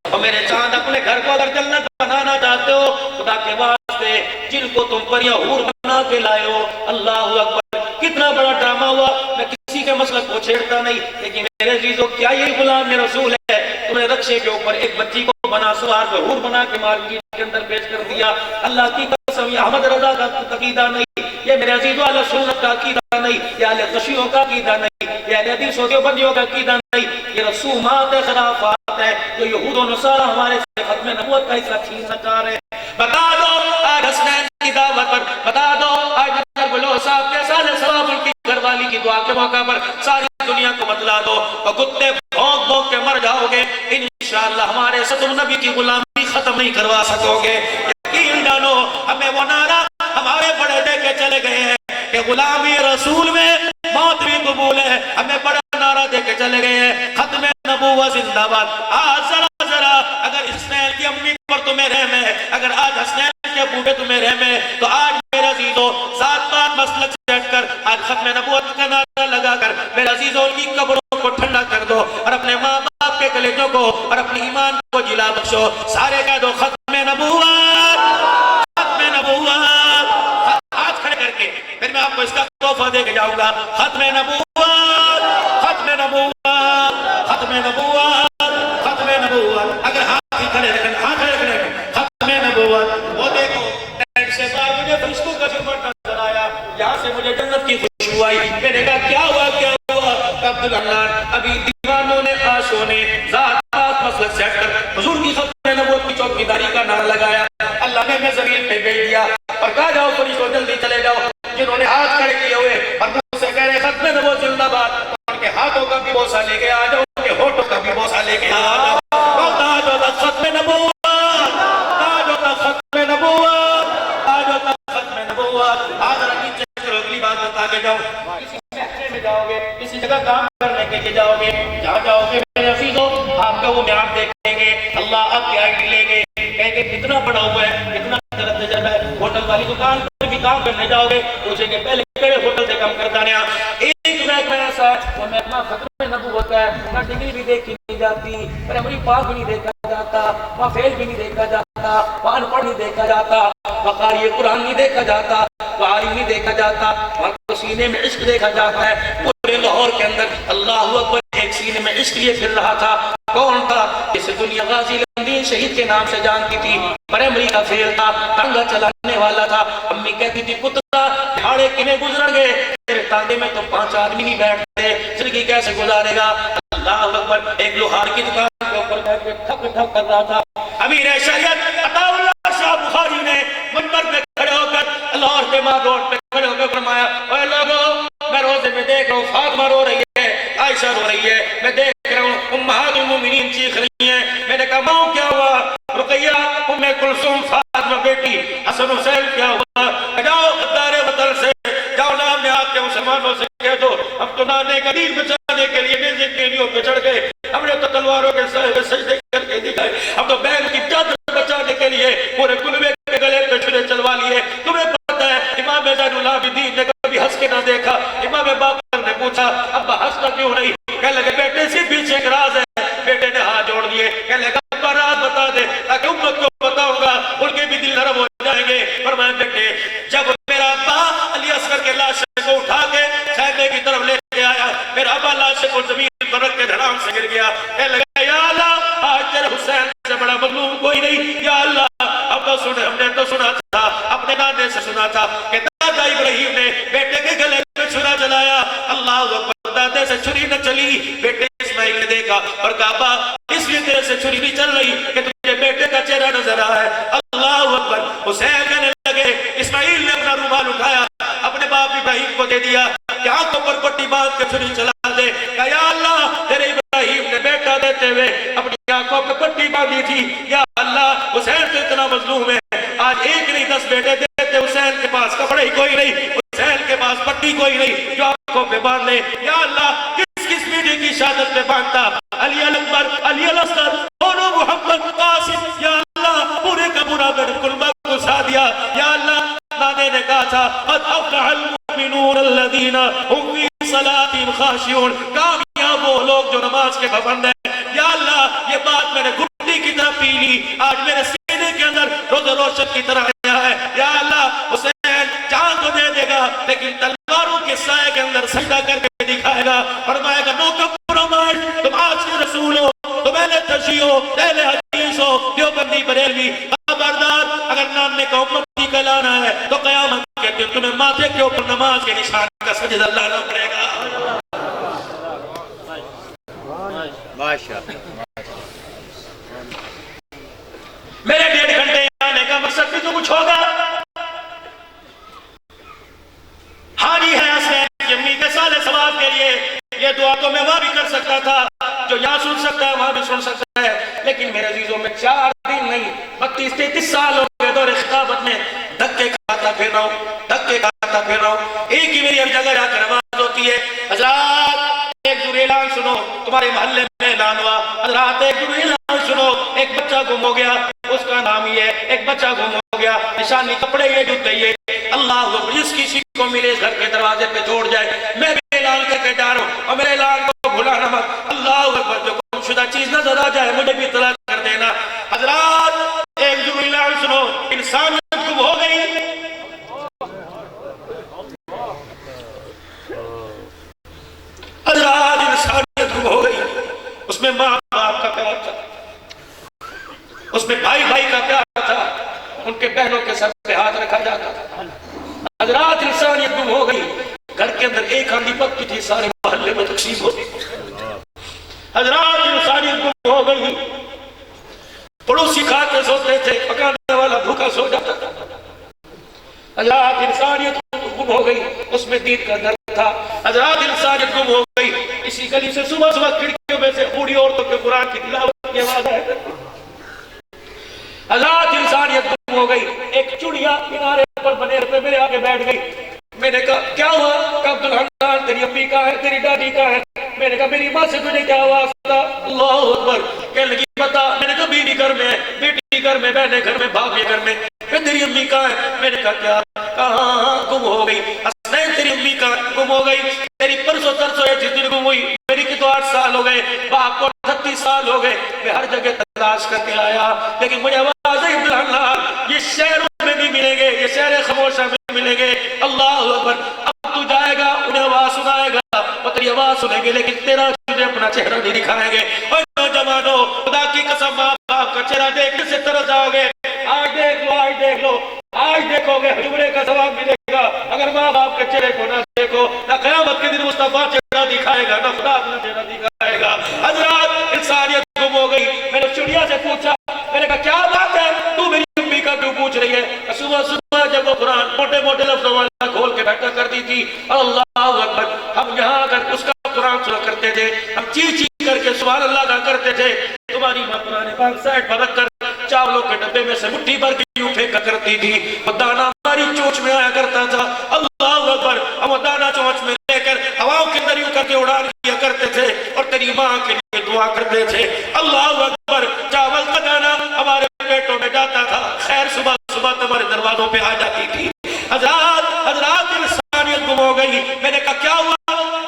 और मेरे चांद अपने घर को अगर जन्नत बनाना चाहते हो, खुदा के वास्ते जिनको तुम पर हूर बना के लाए हो, अल्लाह अकबर। कितना बड़ा ड्रामा हुआ। मैं किसी के मसलक को छेड़ता नहीं, लेकिन मेरे अजीजों क्या ये गुलाम में रसूल है? तुमने रक्शे के ऊपर एक बच्ची को बना सवार पे हूर बना के मार्केट के अंदर पेश कर दिया। अल्लाह की कसम ये अहमद रजा का अकीदा नहीं, ये मेरे अजीजों अहले सुन्नत का अकीदा नहीं, ये अहले तशय्युओं का अकीदा नहीं, ये अहले हदीस देवबंदियों का अकीदा नहीं, ये रसूमात है, खराफात है जो यहूद और नसारा हमारे से खत्म नबूवत का हिस्सा छीनना चाह रहे हैं। बता दो आज हसनैन की दावत पर, बता दो आज नजर बुलो साहब के साले सवाब उनकी घरवाली की दुआ के मौका पर सारी दुनिया को बतला दो, और कुत्ते भौंक भौंक के मर जाओगे। इंशाअल्लाह हमारे से तुम नबी की गुलामी खत्म नहीं करवा सकोगे। यकीन जानो, हमें वो नारा हमारे बड़े दे के चले गए हैं कि गुलामी रसूल में मौत भी कबूल है। हमें बड़ा नारा दे के चले गए हैं, खत्म नबूवत जिंदाबाद। आज जरा जरा अगर हसनैन की अम्मी पर तुम्हें रहम है, अगर आज हसनैन के अबू पे तुम्हें रहम है, तो आज मेरे अजीजों सात बात मसलक से हटकर आज खत्म नबूवत का नारा लगाकर मेरे अजीजों की कब्रों को ठंडा कर दो, और अपने माँ बाप के कलेजों को और अपने ईमान को जिला बख्शो। सारे कह दो खत्म नबूवत, खत्म नबूवत। हाथ खड़े करके फिर मैं आपको इसका तोहफा दे के जाऊंगा। खत्म नबूवत, खत्म नबूवत, खत्म नबूवत, खत्म नबूवत। अगर हाथ ही खड़े रखें, हाथ खड़े रखें, खत्म नबूवत। वो देखो टेंट से बाहर मुझे फरिश्तों का जुमर नजर आया, यहाँ से मुझे जन्नत की खुशबू आई। मैंने कहा क्या हुआ क्या हुआ? अब्दुल अन्नान अभी दीवानों ने आशों ने ज़ात मसलक से हटकर हुजूर की खत्म नबूवत की चौकीदारी का नारा लगाया। अल्लाह ने मैं जमीन पे भेज दिया और कहा जाओ फरिश्तों जल्दी चले जाओ। जिन्होंने हाथ खड़े किए हुए और मुझसे कह रहे खत्म नबूवत जिंदाबाद, उनके हाथों का भी बोसा लेके आ जाओ, उनके होठों का भी बोसा लेके आ जाओ। खत्म नबूवत, खत्म नबूवत, खत्म नबूवत। आज नीचे अगली बात बता के जाओ, किसी महफिल में जाओगे, किसी जगह काम करने के लिए जाओगे, जहाँ जाओगे मेरे अजीजों आपका वो म्यार देखेंगे, अल्लाह आपकी आईडी लेंगे, कहेंगे कितना बड़ा हुआ है, कितना तजर्बा है। होटल वाली दुकान पर भी काम करने जाओगे, पूछेंगे पहले केड़े होटल से काम करता है। एक महकमा ऐसा वो महकमा खत्म नबूवत है, ना डिग्री भी देखी नहीं जाती, प्राइमरी पास भी नहीं देखा जाता, वहाँ फेल भी नहीं देखा जाता, वहाँ अनपढ़ नहीं देखा जाता, वहाँ कारी कुरान नहीं देखा जाता, वहाँ नहीं देखा जाता, वहाँ तो सीने में इश्क देखा जाता है। पूरे लाहौर के अंदर अल्लाह अकबर एक सीने में इश्क लिए फिर रहा था। कौन था? जिसे दुनिया गाजी लंदीन शहीद के नाम से जानती थी, प्राइमरी का फेल था, टांगा चलाने वाला था। अम्मी कहती थी पुत्रा दिहाड़े किने गुजर गए, तेरे टांगे में तो 5 आदमी नहीं बैठते, जिंदगी कैसे गुजारेगा? अल्लाह अकबर एक लोहार की दुकान के ऊपर बैठ के ठक ठक कर रहा था। अमीर शरीयत अताउल्लाह शाह बुखारी ने मंबर पे खड़े होकर लाहौर के मार रोड पे खड़े होकर फरमाया, ओए लोगों मैं रोजे में देख रहा हूँ फातिमा रो रही है, आयशा रो रही है, मैं देख रहा हूँ उम्महातुल मोमिनीन चीख रही हैं। मैंने कहा माँ क्या हुआ? रुकैया, उम्मे कुलसुम, फातिमा बेटी, हसन हुसैन क्या हुआ? जाओ गद्दारे वतन से जाओ, नाम ने आपके मुसलमानों से कह दो हम तो नाने का दीन बचाने के लिए निजी केलियों पे चढ़ गए, हमने तो तलवारों के सजदे करके दिखाए, हम तो बैल की चादर बचाने के लिए पूरे कुलबे के गले पे छुरे चलवा लिए। तुम्हें पता है इमाम ज़ैनुल आबिदीन ने कभी हंस के ना देखा। इमाम बाकर ने पूछा अब्बा हंसता क्यों नहीं? कहने लगे बेटे से पीछे एक राज है। बेटे ने हाथ जोड़ दिए, कहने लगा अब्बा राज बता दे ताकि उम्मत को बताऊंगा, उनके भी दिल नरम हो जाएंगे। फरमाया बेटे जब मेरा अब्बा अली असगर के लाश को उठा के खैमे की तरफ लेके आया, मेरा अब्बा को दे दिया कि आंखों पर पट्टी बांध के छुरी चला दे। या अल्लाह तेरे इब्राहिम ने बेटा देते हुए अपनी आंखों पर पट्टी बांधी थी। या अल्लाह हुसैन तो इतना मजलूम है, आज एक नहीं 10 बेटे देते, हुसैन के पास कपड़े ही कोई नहीं, हुसैन के पास पट्टी कोई नहीं जो आंखों पे बांध ले। या अल्लाह किस किस बेटे की शहादत पे बांधता, अली अल अकबर, अली अल असगर, दोनों मोहम्मद कासिम। या अल्लाह पूरे का पूरा कुर्बा को सा दिया। या अल्लाह नाने ने कहा था क़द अफ़लहल मुमिनून अल्लज़ीना हुम फ़ी सलातिहिम ख़ाशिऊन, कामयाब वो लोग जो नमाज के पाबंद हैं। या अल्लाह ये बात मैंने घुट्टी की तरह पी ली, आज मेरे सीने के अंदर रोज़ रोशन की तरह आया है। या अल्लाह हुसैन जान तो दे देगा लेकिन तलवारों के साए के अंदर सजदा करके दिखाएगा, फरमाएगा नो कम्प्रोमाइज, तुम आज के रसूल हो, तुम अहले तशय्युअ हो, अहले हदीस हो, देवबंदी बरेलवी, खबरदार अगर नाम को उम्मती कहलाना है तो क़यामत के दिन तुम्हें माथे के ऊपर नमाज के निशान का सजदा लाना पड़ेगा। मेरे 1.5 घंटे आने का मकसद भी तो कुछ होगा। हाजी है अम्मी के साले सवाब के लिए ये दुआ तो मैं वहां भी कर सकता था, जो यहाँ सुन सकता है वहां भी सुन सकता है, लेकिन मेरे अजीजों में 4 दिन नहीं 32-33 साल हो गए दौरे खिताबत में धक्के खाता फिर रहा हूँ, धक्के खाता फिर रहा हूँ। एक ही मेरी हर जगह जाकर नमाज होती है। हजरात एक जुरे ऐलान सुनो, तुम्हारे मोहल्ले में ऐलान हुआ। हजरात एक जुरे ऐलान सुनो, एक बच्चा गुम हो गया, उसका नाम ही है, एक बच्चा गुम हो गया, निशानी कपड़े ये जूते ये, अल्लाह जिस किसी को मिले घर के दरवाजे पे छोड़ जाए। मैं भी ऐलान करके जा रहा हूँ और मेरे ऐलान को भुलाना मत। अल्लाह अकबर, जो गुमशुदा चीज नजर आ जाए मुझे भी इत्तला कर देना। हजरात एक जुरे ऐलान सुनो, इंसानियत गुम हो गई। हजरात इंसानियत गुम हो गई। उसमें माँ बाप का प्यार था, उसमें भाई भाई का प्यार था, उनके बहनों के सर पे हाथ रखा जाता था। हजरात इंसानियत गुम हो गई। घर के अंदर एक आंधी पकती थी, सारे मोहल्ले में तकसीम होती। हजरात इंसानियत गुम हो गई। पड़ोसी खा के सोते थे, पकाने वाला भूखा सो जाता था। हजरात इंसानियत गुम हो गई, उसमें दीन का दर्द था। हजरात इंसानियत गुम हो गई। इसी गली से सुबह सुबह खिड़कियों में से बूढ़ी औरतों के कुरान की तिलावत की आवाज है। हजरात इंसानियत गुम हो गई। एक चिड़िया किनारे पर बने पे मेरे आगे बैठ गई। मैंने कहा क्या हुआ? कब दुल्हन तेरी अम्मी का है, तेरी दादी का है? मैंने कहा मेरी माँ से तुझे क्या वास्ता? अल्लाह अकबर। कहने लगी बता। मैंने कहा बीवी घर में है, बेटी घर में, बहने घर में, भाभी घर में। फिर तेरी अम्मी का है? मैंने कहा क्या? कहाँ गुम हो गई? हसनैन तेरी अम्मी का गुम हो गई। तेरी परसों तरसों जिस दिन गुम हुई, मेरी की तो 8 साल हो गए, बाप को 38 साल हो गए। मैं हर जगह तलाश करके आया, लेकिन मुझे आवाज ही ये शहरों में भी मिलेंगे, ये शहर खामोशा में मिलेंगे। अल्लाह अकबर। अब तू जाएगा, उन्हें आवाज सुनाएगा, वो तेरी आवाज सुनेंगे, लेकिन तेरा तुझे अपना चेहरा नहीं दिखाएंगे। और नौजवानों, खुदा की कसम माँ बाप का चेहरा देखने से तरस जाओगे। आज देख लो, आज देख लो, आज देखोगे जुमले का सवाब मिलेगा। अगर माँ बाप के चेहरे को ना देखो, ना क़यामत के दिन मुस्तफा चेहरा दिखाएगा, ना खुदा अपना चेहरा दिखाएगा। हजरात इंसानियत गुम हो गई। मैंने चिड़िया से पूछा, मैंने कहा क्या बात है, तू मेरी अम्मी का क्यों पूछ रही है? सुबह सुबह जब वो कुरान मोटे मोटे लफ्जों वाला खोल के बैठा करती थी, अल्लाह अकबर, हम यहाँ आकर उसका कुरान सुना करते थे, हम ची ची करके सुभान अल्लाह कहा करते थे। तुम्हारी माँ पुराने पाक साइड पर रख कर चावलों के डब्बे में से मुट्ठी भर के यूं फेंका करती थी, वो दाना हमारी चोंच में आया करता था। अल्लाह अकबर। हम दाना चोंच में लेकर हवाओं के अंदर यूं करके उड़ान किया करते थे और तेरी माँ के लिए दुआ करते थे। अल्लाह अकबर। चावल का दाना हमारे पेटों में जाता था, खैर सुबह सुबह तुम्हारे दरवाजों पे आ जाती थी। हजरात इंसानियत गुम हो गई। मैंने कहा क्या हुआ?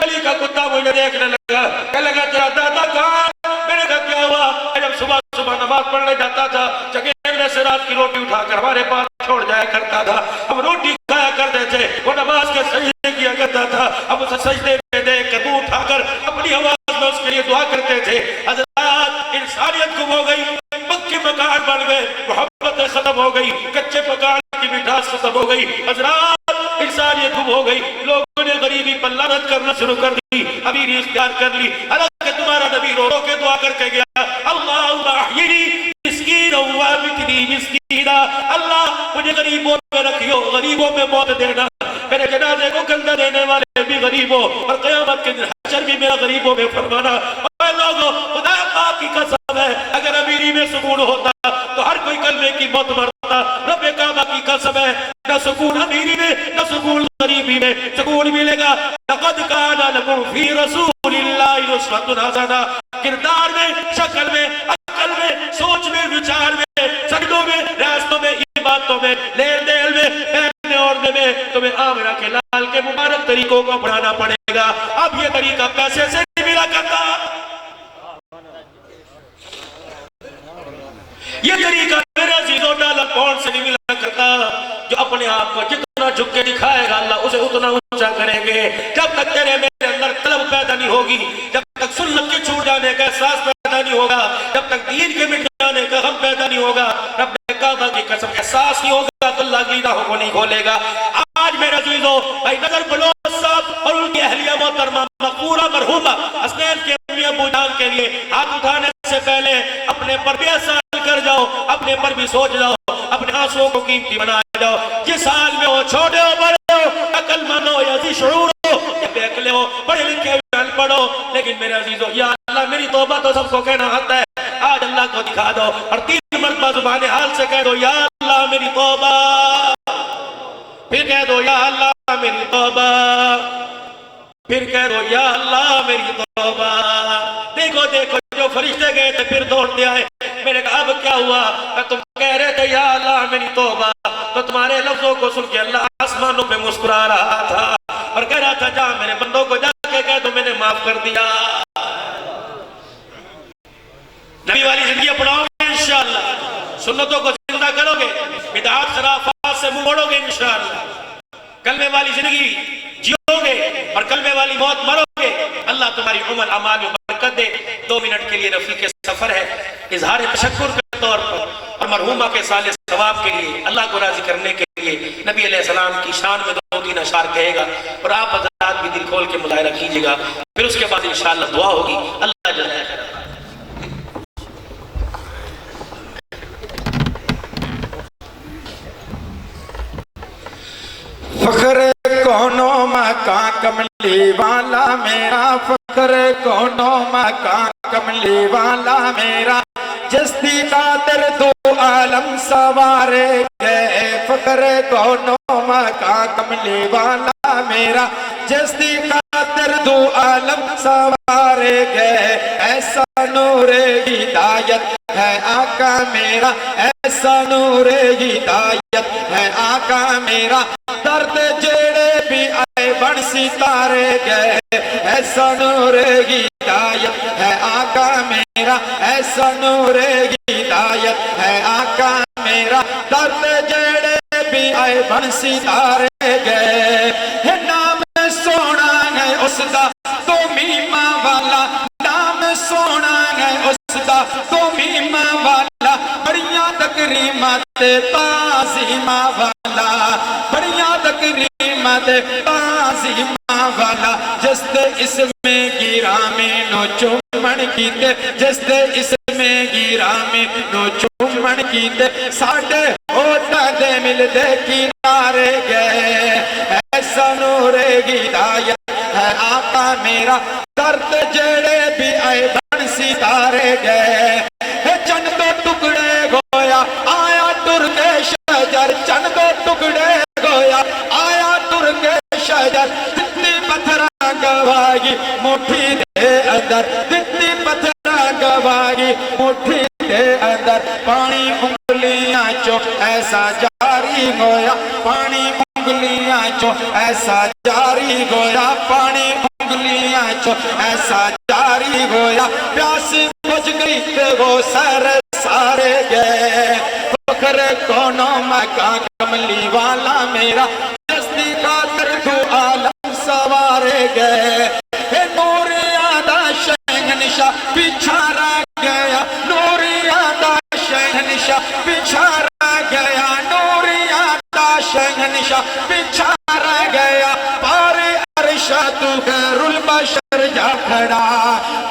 गली का कुत्ता मुझे देखने लगा, कहने लगा तेरा दादा कहाँ? मैंने कहा क्या हुआ? जब सुबह सुबह नमाज पढ़ने जाता था, जगह में से रात की रोटी उठाकर हमारे पास छोड़ जाया करता था, हम रोटी खाया करते थे, वो नमाज के सजदे किया करता था, हम उसे सजदे में देख कर मुंह उठाकर अपनी आवाज में उसके लिए दुआ करते थे। हजरात इंसानियत गुम हो गई। पक्के मकान बन गए, मोहब्बत खत्म हो गई, कच्चे मकान की मिठास खत्म हो गई। हजरात इंसानियत गुम हो गई। लोगों ने गरीबी पर लानत करना शुरू कर दी, अमीरी इख्तियार कर ली। हालांकि तुम्हारा नबी रो रो के दुआ करके गया, अल्लाह मिस्कीना, अल्लाह मुझे गरीबों गरीबों में रखियो, गरीबों में मौत देना, मेरे जनाजे को कंधा देने वाले भी गरीबों, और क़यामत के दिन हश्र भी मेरा गरीबों में फरमाना। लोगों, खुदा पाक की कसम है, अगर अमीरी में सुकून होता तो हर कोई कलमे की मौत मरता। रब्बे काबा की कसम है, न सुकून अमीरी में न सुकून गरीबी में, सुकून मिलेगा। लक़द काना लकुम फी रसूलिल्लाहि उस्वतुन हसना, किरदार में, शक्ल में, अकल में, सोच में, विचार में, सजदों में, रास्तों में, इबादतों में, लेन देन में, पहनने ओढ़ने में तुम्हें आमिना के लाल के मुबारक तरीकों को अपनाना पड़ेगा। अब ये तरीका पैसे से नहीं मिला करता, ये तरीका मेरे अजीजों डॉलर पाउंड से नहीं मिला करता। जो अपने आप को जितना झुक के दिखाएगा अल्लाह उसे उतना ऊंचा करेंगे। जब तक तेरे मेरे अंदर तलब पैदा नहीं होगी, जब तक सुन्नत के छूट जाने का एहसास पैदा नहीं होगा, जब तक दीन के मिट जाने का गम पैदा नहीं होगा, रब्बे काबा की कसम एहसास नहीं होगा तो अल्लाह की निगाहों को नहीं खोलेगा। आज मेरे अजीजों भाई नजर बलोच साहब और उनकी अहलिया मोहतरमा मकबूरा मरहूमा हसनैन के अम्मी अबू जान के लिए हाथ उठाने से पहले अपने पर भी एहसान कर जाओ, अपने पर भी सोच जाओ, अपने आंसुओं को कीमती बना जाओ। जिस हाल में हो, छोटे हो बड़े हो, अक्लमंद हो या शऊर हो, बेअक्ल हो, पढ़े लिखे हो अनपढ़ हो, लेकिन मेरे अजीजों या अल्लाह मेरी तौबा तो सबको कहना आता है। आज अल्लाह को दिखा दो और 3 मरतबा जुबान हाल से कह दो या अल्लाह मेरी तौबा, फिर कह दो या अल्लाह मेरी तौबा, फिर कह दो या अल्लाह मेरी तौबा। देखो देखो जो फरिश्ते गए थे फिर दौड़ते आए। मेरे कहा अब क्या हुआ? तुम कह रहे थे या अल्लाह मेरी तौबा, तो तुम्हारे लफ्जों को सुन के अल्लाह आसमानों पे मुस्कुरा रहा था और कह रहा था जा मेरे बंदों को जाके कह दो मैंने माफ कर दिया। नबी वाली जिंदगी अपनाओगे इंशाअल्लाह, सुन्नतों को जिंदा करोगे, बिदअत खराफात से मुंह मोड़ोगे इंशाअल्लाह, कलमे वाली जिंदगी जियोगे और कलमे वाली मौत मरोगे। अल्लाह तुम्हारी उम्र अमाल में बरकत दे। 2 मिनट के लिए रफीक सफर है, इजहार तशक्कुर के तौर पर और मरहूमा के साले सवाब के लिए, अल्लाह को राजी करने के लिए नबी अलैहिस्सलाम की शान में 2-3 अशार कहेगा और आप हज़रात भी दिल खोल के मुजाहिरा कीजिएगा। फिर उसके बाद इंशाअल्लाह दुआ होगी। अल्लाह जज़ाए खैर। फख्र कोनो मका कमली वाला मेरा, फख्र कोनो मका कमली वाला मेरा, जिसकी खातिर 2 आलम सवारे गए। फख्र कोनो मका कमली वाला मेरा, जिसकी खातिर 2 आलम सवारे गए। ऐसा नूरे हिदायत है आका मेरा, ऐसा नूरे हिदायत है आका मेरा, दर्द जेड़े भी आए बन सितारे गए। ऐसा नूरे हिदायत है आका मेरा, ऐसा नूरे हिदायत है आका मेरा, दर्द जेड़े भी आए बन सितारे गए। नाम सोना है उसका तो मीमा वाला, नाम सोना है उसका तो मीमा वाला, बड़िया तकरीमत ताज़ीमा वाला, बड़िया तकरीमत ताज़ीमा वाला, जिसते इसमें गिरा में नो चुमन कीते, जिसते इसमें गिरा में नो चुमन कीते, साढ़े होता दे मिलते किनारे गए। ऐसा नूरे हिदायत है आका मेरा, दर्द जेड़े भी आए बन सितारे गए। चन 2 टुकड़े गोया आया टुर के शजर, चन 2 टुकड़े गोया आया टुर के शजर, जितनी पत्थरा गवाही मुट्ठी दे अंदर, जितनी पत्थरा गवाही मुट्ठी दे अंदर, पानी उंगलियां चो ऐसा जारी गोया, पानी उंगलियां चो ऐसा जारी गोया, पानी उंगलियां चो ऐसा जारी गोया, प्यास बुझ गई ते वो सर सारे गए। फख्र कोनो मका कमली वाला मेरा, जिसकी खातिर 2 आलम सवारे गए। नूरिया दा शहंशाह पीछा रह गया, नूरिया दा शहंशाह पीछा रह गया, नूरिया दा शहंशाह पीछा रह गया। पारे अरशा तू खैरुल बशर जा खड़ा,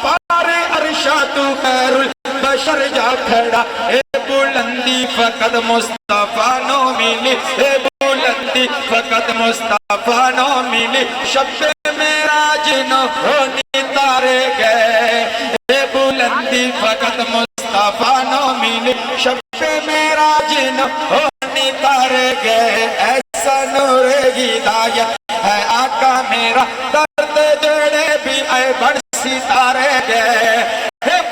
पारे अरशा तू खैरुल बशर जा खड़ा, ए बुलंदी फकत मुस्तफा नो मिली बुलंदी फकत मुस्तफा नो मिली शब्बे मेराज नो होनी तारे गए बुलंदी फकत मुस्तफा नो मिली शब्बे मेराज नो होनी तारे गए ऐसा नूर हिदायत है आका मेरा दर्द जोड़े भी आए बड़ सितारे गए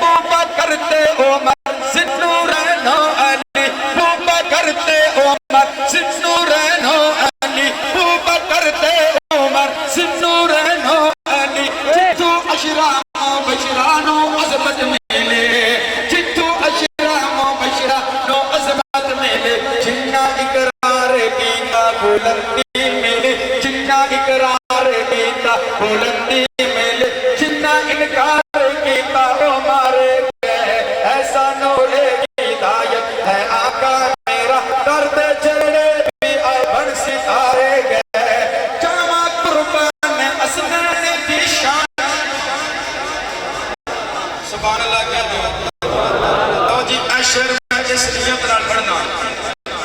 बूबा करते उमर सिन्नूर नो अली बूबा करते उमर सिन्नूर नो अली बूबा करते उमर सिन्नूर नो अली जितू अशरामो बशरानो अजमत मिले जितू अशरामो बशरानो अजमत मिले जिन्ना इकरार कीता बुलंदी मिले जिन्ना इकरार कीता बुलंदी मिले जिन्ना इनकार कीता वो मारे गए ऐसा नूरे हिदायत है आका मेरा दर्द चढ़े भी आए बन सितारे गए जामा कुर्बान असनैन की शान सुभान अल्लाह कह दो तो जी अशर में इस नियत नाल पढ़ना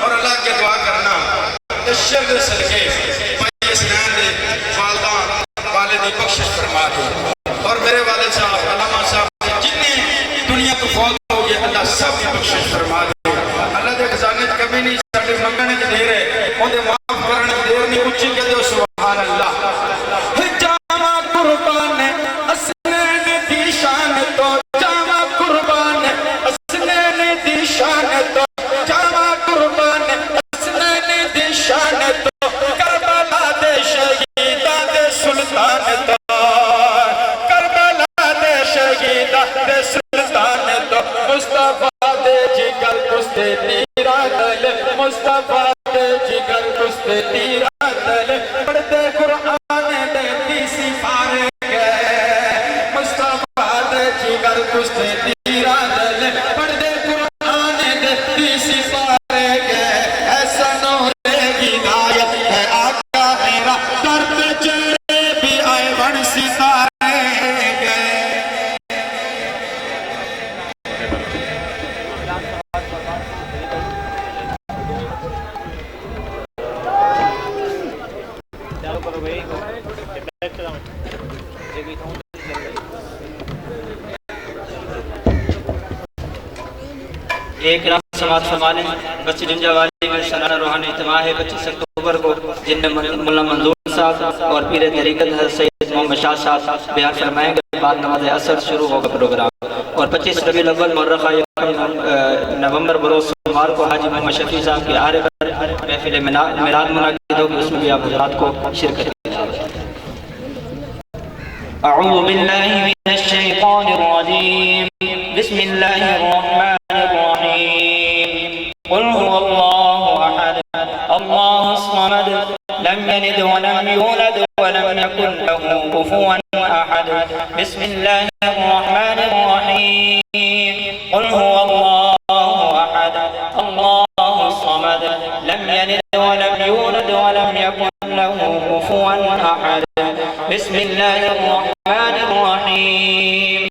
और अल्लाह के दुआ करना इस शर्त सदके भाई असनैन दे वालदा वाले दी बख्शिश फरमा दे और मेरे वाले साहब अल्लामा साहब जितने दुनिया को फौत हो गए अल्लाह सब की बख्शिश फरमा दे अल्लाह दे खजाने च कभी नहीं साडे मंगने च देर है ओदे माफ करने च देर नहीं उच्ची कह दो सुभान अल्लाह जामा कुर्बान असनैन दी शान तो जामा कुर्बान असनैन दी शान तो जामा कुर्बान असनैन दी शान तो करबला दे शहीदा दे सुल्तान तो दे सुल्तान तो मुस्तफा दे जिगर कुस्ते तीरा दल मुस्तफा दे जिगर कुस्ते तीरा दल पढ़ते कुरान दे तीसी पारे गए मुस्तफा दे जिगर कुस्ते तीरा दल पढ़ते कुरान दे तीसी पारे गए ऐसा नूरे हिदायत है आका मेरा दर्द चढ़े भी आए बन सितारे एक रात समाज फरमाने बच्ची जिंजावाली में सालाना रूहानी इज्तिमा है 25 अक्टूबर को जिनमें मुल्ला मंजूर साहब और पीर तरीक़त हज़रत सैयद मोहम्मद शाह साहब बयान फरमाएंगे बाद नमाज असर शुरू होगा प्रोग्राम और 25 रबीउल अव्वल मुअर्रखा नवंबर बरोज सोमवार को हाजी मोहम्मद शफी साहब के आरे पर महफिल मिलाद मुनाकिद होगी उसमें भी आप हज़रात को शिरकत अऊज़ु बिल्लाहि मिनश शैतानिर रजीम बिस्मिल्लाहिर रहमानिर रहीम कुल हुवल्लाहु अहद अल्लाहुस समद लम यलिद व लम यूलद व लम यकुल लहू कुफुवन अहद बिस्मिल्लाहिर रहमानिर रहीम कुल हुवल्लाहु अहद अल्लाहुस समद लम यलिद व लम यूलद व लम यकुल लहू कुफुवन अहद बिस्मिल्लाहिर रहमानिर रहीम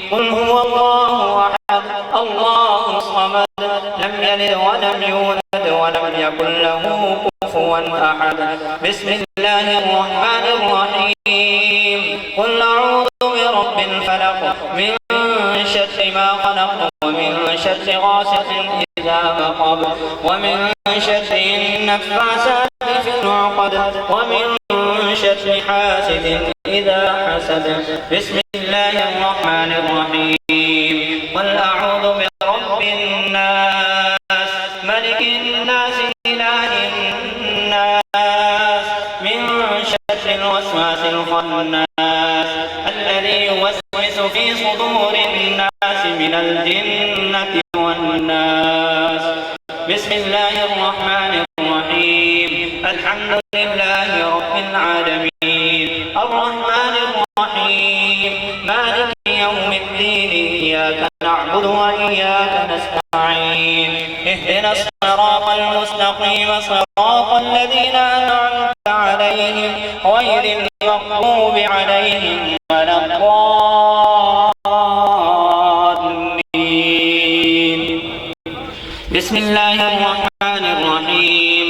कुल हुवल्लाहु अहद अल्लाहुस समद लम यलिद व लम यूलद व लम यकुल लहू कुफुवन अहद बिस्मिल्लाहिर रहमानिर रहीम कुल अऊज़ु बिरब्बिल फलaq मिन शर्रि मा खलaq व मिन शर्रि गासिक़िन इज़ा वक़ब व मिन शर्रि नफ़्फ़ासाति फ़िल उक़द व मिन शर्रि हासिदिन इज़ा हसद बिस्मिल्लाहिर रहमानिर रहीम कुल अऊज़ु बिरब्बिन नास मलिकिन नास इलाहिन नास मिन शर्रिल वस्वासिल खन्नास अल्लज़ी युवस्विसु फ़ी सुदूरिन नास मिनल जिन्नति वन नास बिस्मिल्लाहिर रहमानिर रहीम अल्हम्दुलिल्लाहि रब्बिल आलमीन अर्रहमानिर रहीम मालिकि यौमिद्दीन इय्याका नअबुदु व इय्याका नस्तईन इहदिनस सिरातल मुस्तक़ीम सिरातल लज़ीना अनअमता अलैहिम गैरिल मग़्दूबि अलैहिम वलद्दाल्लीन बिस्मिल्लाहिर रहमानिर रहीम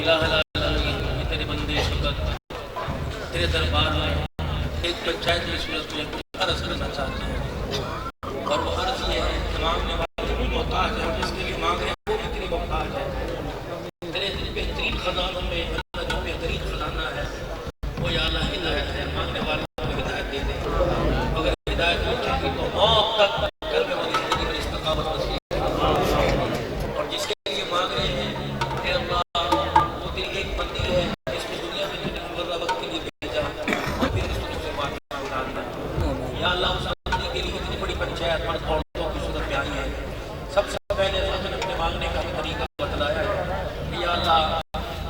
इलाहा तेरे बंदे शब्द तेरे दरबार में एक पंचायत की सूरत में अर्ज करना चाहते हैं और वो अर्ज ये है तमाम ने मोहताज है जिसके लिए मांग रहे हैं वो इतनी मोहताज है तेरे बेहतरीन खजानों में जो बेहतरीन खजाना है वो या अल्लाह हिदायत है मांगने वालों को हिदायत दे दे अगर हिदायत हो चुकी तो मौत तक कल में वाली जिंदगी में इस्तकामत नसीब और जिसके लिए मांग रहे हैं अल्लाह सबसे पहले अपने मांगने का तरीका बतलाया है कि या अल्लाह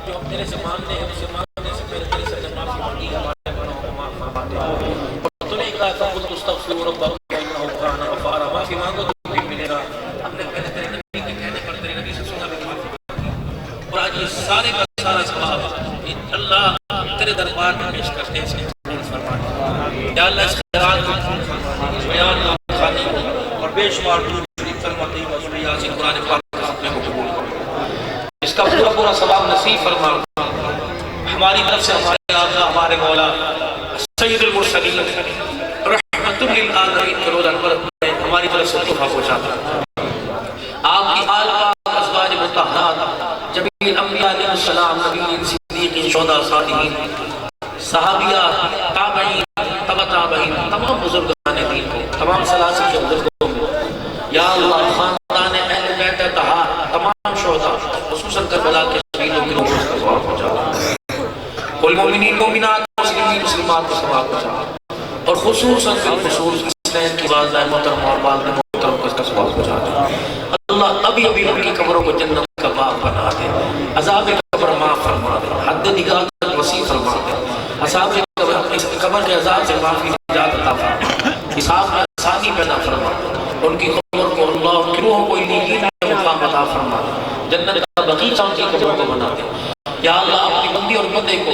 जो हम तेरे से मांगते हैं उसे मांगने से पहले तेरे से माफी मांगी हमारे गुनाहों को माफ फरमा दे और तूने कहा था कुल तस्तगफिरू रब्बकुम इन्नहु काना गफ्फारा माफी मांगो तो भी मिलेगा हमने पहले तेरे नबी के कहने पर तेरे नबी से सुना भी माफी और आज ये सारे का सारा सवाब अल्लाह तेरे दरबार में पेश करते हैं इसके कबूल फरमा दे या अल्लाह इस खैरात को बयान खाली और बेशुमार इसका पूरा पूरा सवाब नसीब फरमा हमारी तरफ से हमारे आका हमारे मौला सय्यदुल मुरसलीन रहमतुल लिल आलमीन के रोज़ अनवर में हमारी तरफ से तोहफा पहुंचाता आपकी आल पाक अज़वाज मुतहहरात जमील अंबिया अलैहिस्सलाम नबीयीन सिद्दीकीन शुहदा सालिहीन सहाबिया ताबईन तबा ताबईन तमाम बुजुर्गान दीन को तमाम सलासिल के बुजुर्गों को या अल्लाह खानदान अहले बैत तहार तमाम शुहदा खुसूसन करबला के शहीदों की रूह को सवाब पहुंचा कुल मोमिनीन मोमिनात मुस्लिमीन मुस्लिमात को सवाब पहुंचा और खुसूसन बिलखुसूस इस्लाम की वालिदा मोहतरम और वालिद मोहतरम को इसका सवाब पहुंचा दे अल्लाह अभी अभी उनकी कब्रों को जन्नत का बाग बना दे अज़ाब कब्र माफ फरमा दे हद निगाह तक वसी फरमा दे अज़ाब कब्र के अज़ाब से माफी निजात अता फरमा हिसाब में आसानी पैदा फरमा उनकी कब्र को अल्लाह उनकी रूहों को इल्लीयीन में मुकाम अता फरमा जन्नत का बगीचा उनकी कब्रों को बना दे या अल्लाह अपनी बंदी और बंदे को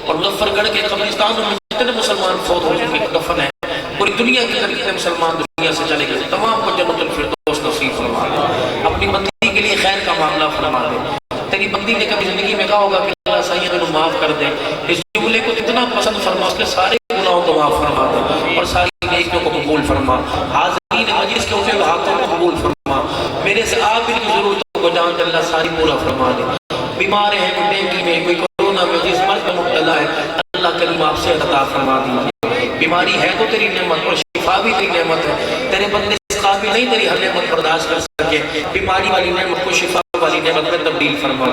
और मुज़फ्फरगढ़ के कब्रिस्तानों में जितने मुसलमान फौत हो चुके दफन है पूरी दुनिया के जितने मुसलमान दुनिया से चले गए तमाम को जन्नतुल फिरदौस नसीब फरमा दे अपनी बंदी के लिए खैर का मामला फरमा दे तेरी बंदी ने कभी जिंदगी में कहा होगा कि अल्लाह सही है माफ कर दे इस जुमले को इतना पसंद फरमा उसके सारे गुनाहों को माफ फरमा दे और सारी नेकियों को कबूल फरमा हाज़रीन मजलिस के उठे हाथों को कबूल फरमा मेरे से आप इनकी जरूरतों को जान अल्लाह सारी पूरा फरमा दे बीमार है कोई डेंगू में कोई कोरोना में जिस मर्ज में मुब्तला है अल्लाह करीम आपसे अता फरमा दीजिए बीमारी है तो तेरी नेमत और शिफा भी तेरी नेमत है तेरे बंदे इस काबिल नहीं तेरी हर नेमत बर्दाश्त कर सके बीमारी वाली नेमत को शिफा वाली नेमत में तब्दील फरमा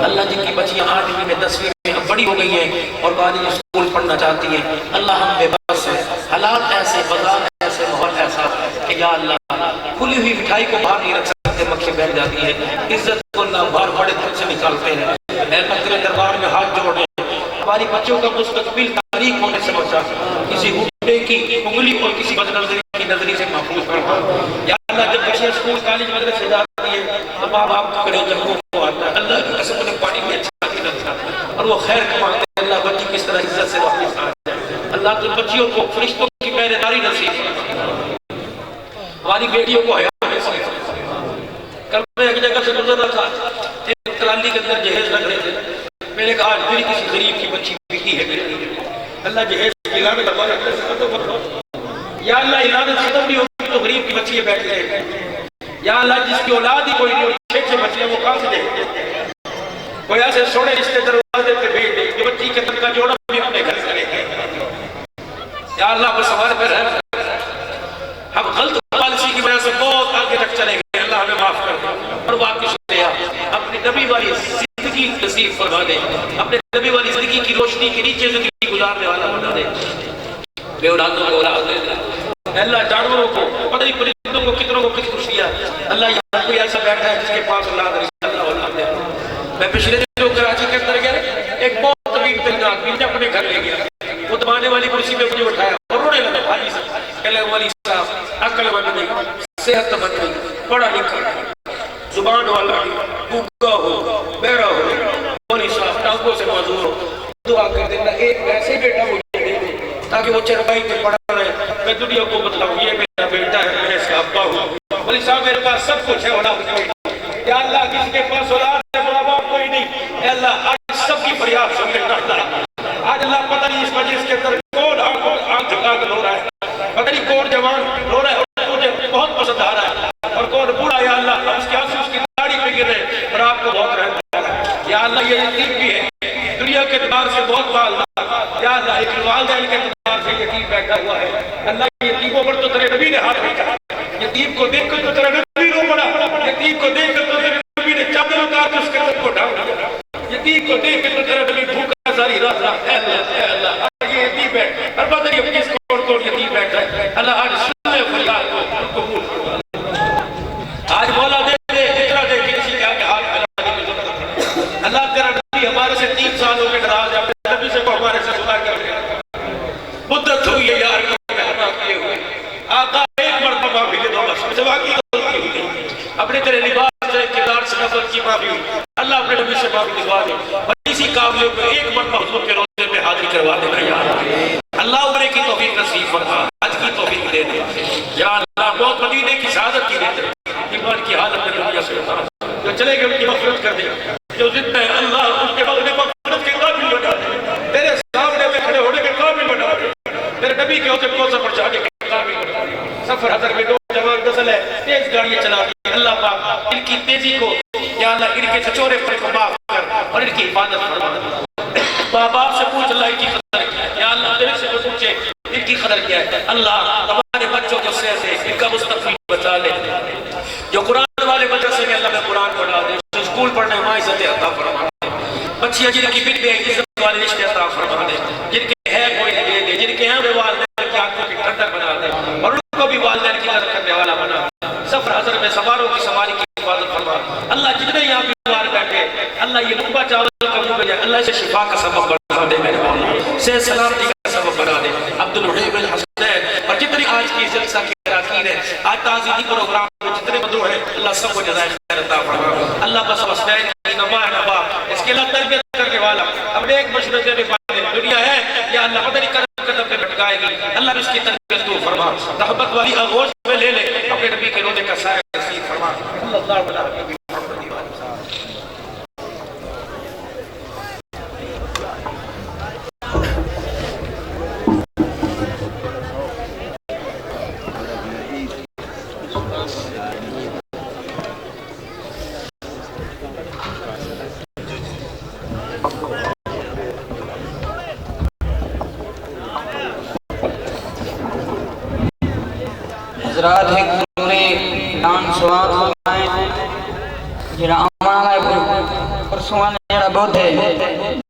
अल्लाह जिनकी बच्चियां 8वीं में 10वीं में अब बड़ी हो गई हैं और बाद में स्कूल पढ़ना चाहती हैं अल्लाह हम बेबस हैं हालात ऐसे बाजार ऐसे माहौल ऐसा कि या अल्लाह खुली हुई मिठाई को बाहर नहीं रख सकते मक्खी बैठ जाती है इज्जत को अल्लाह बाहर बड़े दिल से निकालते हैं तेरे दरबार में हाथ जोड़े हमारी बच्चों का मुस्तकबिल तारीख होने से बचा किसी गुंडे की उंगली और किसी बदनजरी की नजरी से महफूज करना या अल्लाह जब बच्चे स्कूल कॉलेज मदरसे जाती है तो माँ बाप करे जगहों को आता है अल्लाह की कसम उन्हें पानी में अच्छा नहीं लगता और वो खैर कमाते हैं अल्लाह बच्ची किस तरह इज्जत से वापस आ जाए अल्लाह तो बच्चियों को फरिश्तों की पहरेदारी नसीब हमारी बेटियों को हया नसीब कल मैं एक जगह से गुजर रहा था एक ट्राली के अंदर जहेज रख रहे थे मैंने कहा आज मेरी किसी गरीब की बच्ची बीती है अल्लाह जहेज इलामे दबा या अल्लाह इलामे खत्म नहीं होगी तो गरीब की बच्ची बैठ गए या अल्लाह जिसकी औलाद ही कोई नहीं होती 6 बच्चियां वो कहां से दे कोई ऐसे सोने रिश्ते दरवाजे पे भेज दे कि बच्ची के तक का जोड़ा भी अपने घर से लेके या अल्लाह बस हमारे पे रहम हम गलत पॉलिसी की वजह से बहुत आगे तक चले गए अल्लाह हमें माफ कर दे और वापस ले आ अपनी नबी वाली जिंदगी नसीब फरमा दे अपने नबी वाली जिंदगी की रोशनी के नीचे जिंदगी गुजारने वाला बना दे बे औलाद को औलाद दे दे। अल्लाह जानवरों को, पता नहीं परिंदों को कितनों को कितनी खुशियाँ। अल्लाह यहाँ कोई ऐसा बैठा है जिसके पास औलाद नहीं, अल्लाह औलाद दे। मैं पिछले दिनों कराची के अंदर गया, एक बहुत तवील तरीन आदमी ने अपने घर ले गया, वो दबाने वाली कुर्सी पे मुझे बैठाया और रोने लगा। हाजी साहब, कहले वाली साहब अक्लमंद नहीं, सेहतमंद नहीं, पढ़ा लिखा, जुबान वाला नहीं, गूंगा हो, बहरा हो, वाली साहब टांगों से मजबूर हो, दुआ कर देना एक वैसे बेटा मुझे दे दे ताकि वो चरपाई पे पड़ा रहे, मैं दुनिया को बतलाऊं ये मेरा बेटा है, मैं इसका अब्बा हूँ। वाली साहब मेरे पास सब कुछ है, औलाद कोई नहीं। या अल्लाह किसके पास औलाद है, माँ बाप कोई नहीं। अल्लाह आज सबकी फरियाद सुन लेना। आज अल्लाह पता नहीं इस मजलिस के अंदर कौन आंख झुका कर रो रहा है, पता नहीं कौन जवान रो रहा है और मुझे बहुत पसंद आ रहा है, और कौन बूढ़ा या अल्लाह उसके आंसू उसकी दाढ़ी पे गिर रहे और आपको बहुत रहम आ रहा है। या अल्लाह ये यतीम भी है, दुनिया के एतबार से बहुत मालदार, या अल्लाह एक वालिदैन के एतबार से यतीम बैठा हुआ है। अल्लाह यतीमों पर तो तेरे नबी ने हाथ रखा, यतीम को देखकर तो तेरा नबी रो पड़ा, यतीम को देखकर तो तेरे नबी ने चादर उतार के उसके सर को ढांक दिया, यतीम को देखकर तो तेरा नबी भूखा सारी रात रहा। अल्लाह ये यतीम है, और पता नहीं किस कौन यतीम बैठा है। अल्लाह आज सुन ले फरियाद को, कबूल कर। आज मौला दे दे इतना दे कि किसी के आगे हाथ फैलाने की जरूरत नहीं। अल्लाह तेरा नबी हमारे से 3 साल हो गए नाराज है, अपने नबी से को हमारे से सुना कर मुद्दत हुई है यार किए हुए। आका एक मरतबा माफी दे दो बस, जवा की गलती हुई है, अपने तेरे लिबास से किरदार से नफरत की माफी हुई। अल्लाह अपने नबी से माफी दिलवा दे और इसी काबिल को एक मरतबा हुजूर के रोज़े में हाजिर करवा देना यार। अल्लाह उम्र की तौफीक नसीब फरमा, आज की तौफीक दे दे या अल्लाह। बहुत मदीने की शहादत की देते ईमान की हालत में दुनिया से जो चले गए उनकी मग़फ़िरत कर दे, जो जिंदा है अल्लाह उनके बगले मग़फ़िरत के काबिल बना दे, तेरे सामने में खड़े होने के काबिल बना दे, तेरे नबी के होते कौसर पर जाने के काबिल बना दे। सफर हज़र में नौजवान नस्ल है, तेज गाड़ियां चलाती है, अल्लाह पाक इनकी तेजी को या अल्लाह इनके चचोरे पर को माफ कर और इनकी हिफाजत फरमा। माँ बाप से पूछ अल्लाह इनकी कदर क्या है, या अल्लाह तेरे से पूछे इनकी कदर क्या है। अल्लाह हमारे बच्चों को से इनका मुस्तक़बिल बचा ले, जो कुरान वाले मदरसे में अल्लाह में कुरान पढ़ा दे, जो स्कूल पढ़ने वहाँ इज्जत अता फरमा दे, बच्चियाँ जिनकी बिन में इज्जत वाले रिश्ते अता फरमा दे, जिनके है कोई दे दे, जिनके हैं वे वालिदैन की आंखों की ठंडक बना दे और उनको भी वालिदैन की कदर करने वाला बना। सफर हज़र में सवारों की सवारी की हिफाजत फरमा। अल्लाह जितने यहाँ बीमार बैठे, अल्लाह ये लंबा चावल का मुंह पे जाए, अल्लाह से शिफा का सबब बना दे, मेरे मौला से सलामती का सबब बना दे। अब्दुल रहीम अल हसनैन और जितनी आज की जलसा की अराकीन है, आज ताज़ीदी प्रोग्राम में जितने मदरू हैं, अल्लाह सबको जज़ाए खैर अता फरमा। अल्लाह बस हसनैन की नवा इसके अल्लाह तरबियत करने वाला अपने एक मशवरे देने वाले दुनिया है या अल्लाह पता नहीं कदम कदम पे भटकाएगी, अल्लाह भी इसकी तरबियत तू फरमा। रहमत वाली आगोश में ले ले, अपने नबी के रोज़े का साया नसीब फरमा। अल्लाह हज़रात एक पूरे डांस सवाल फरमाए जरा आमाला परसों ने जरा बहुत है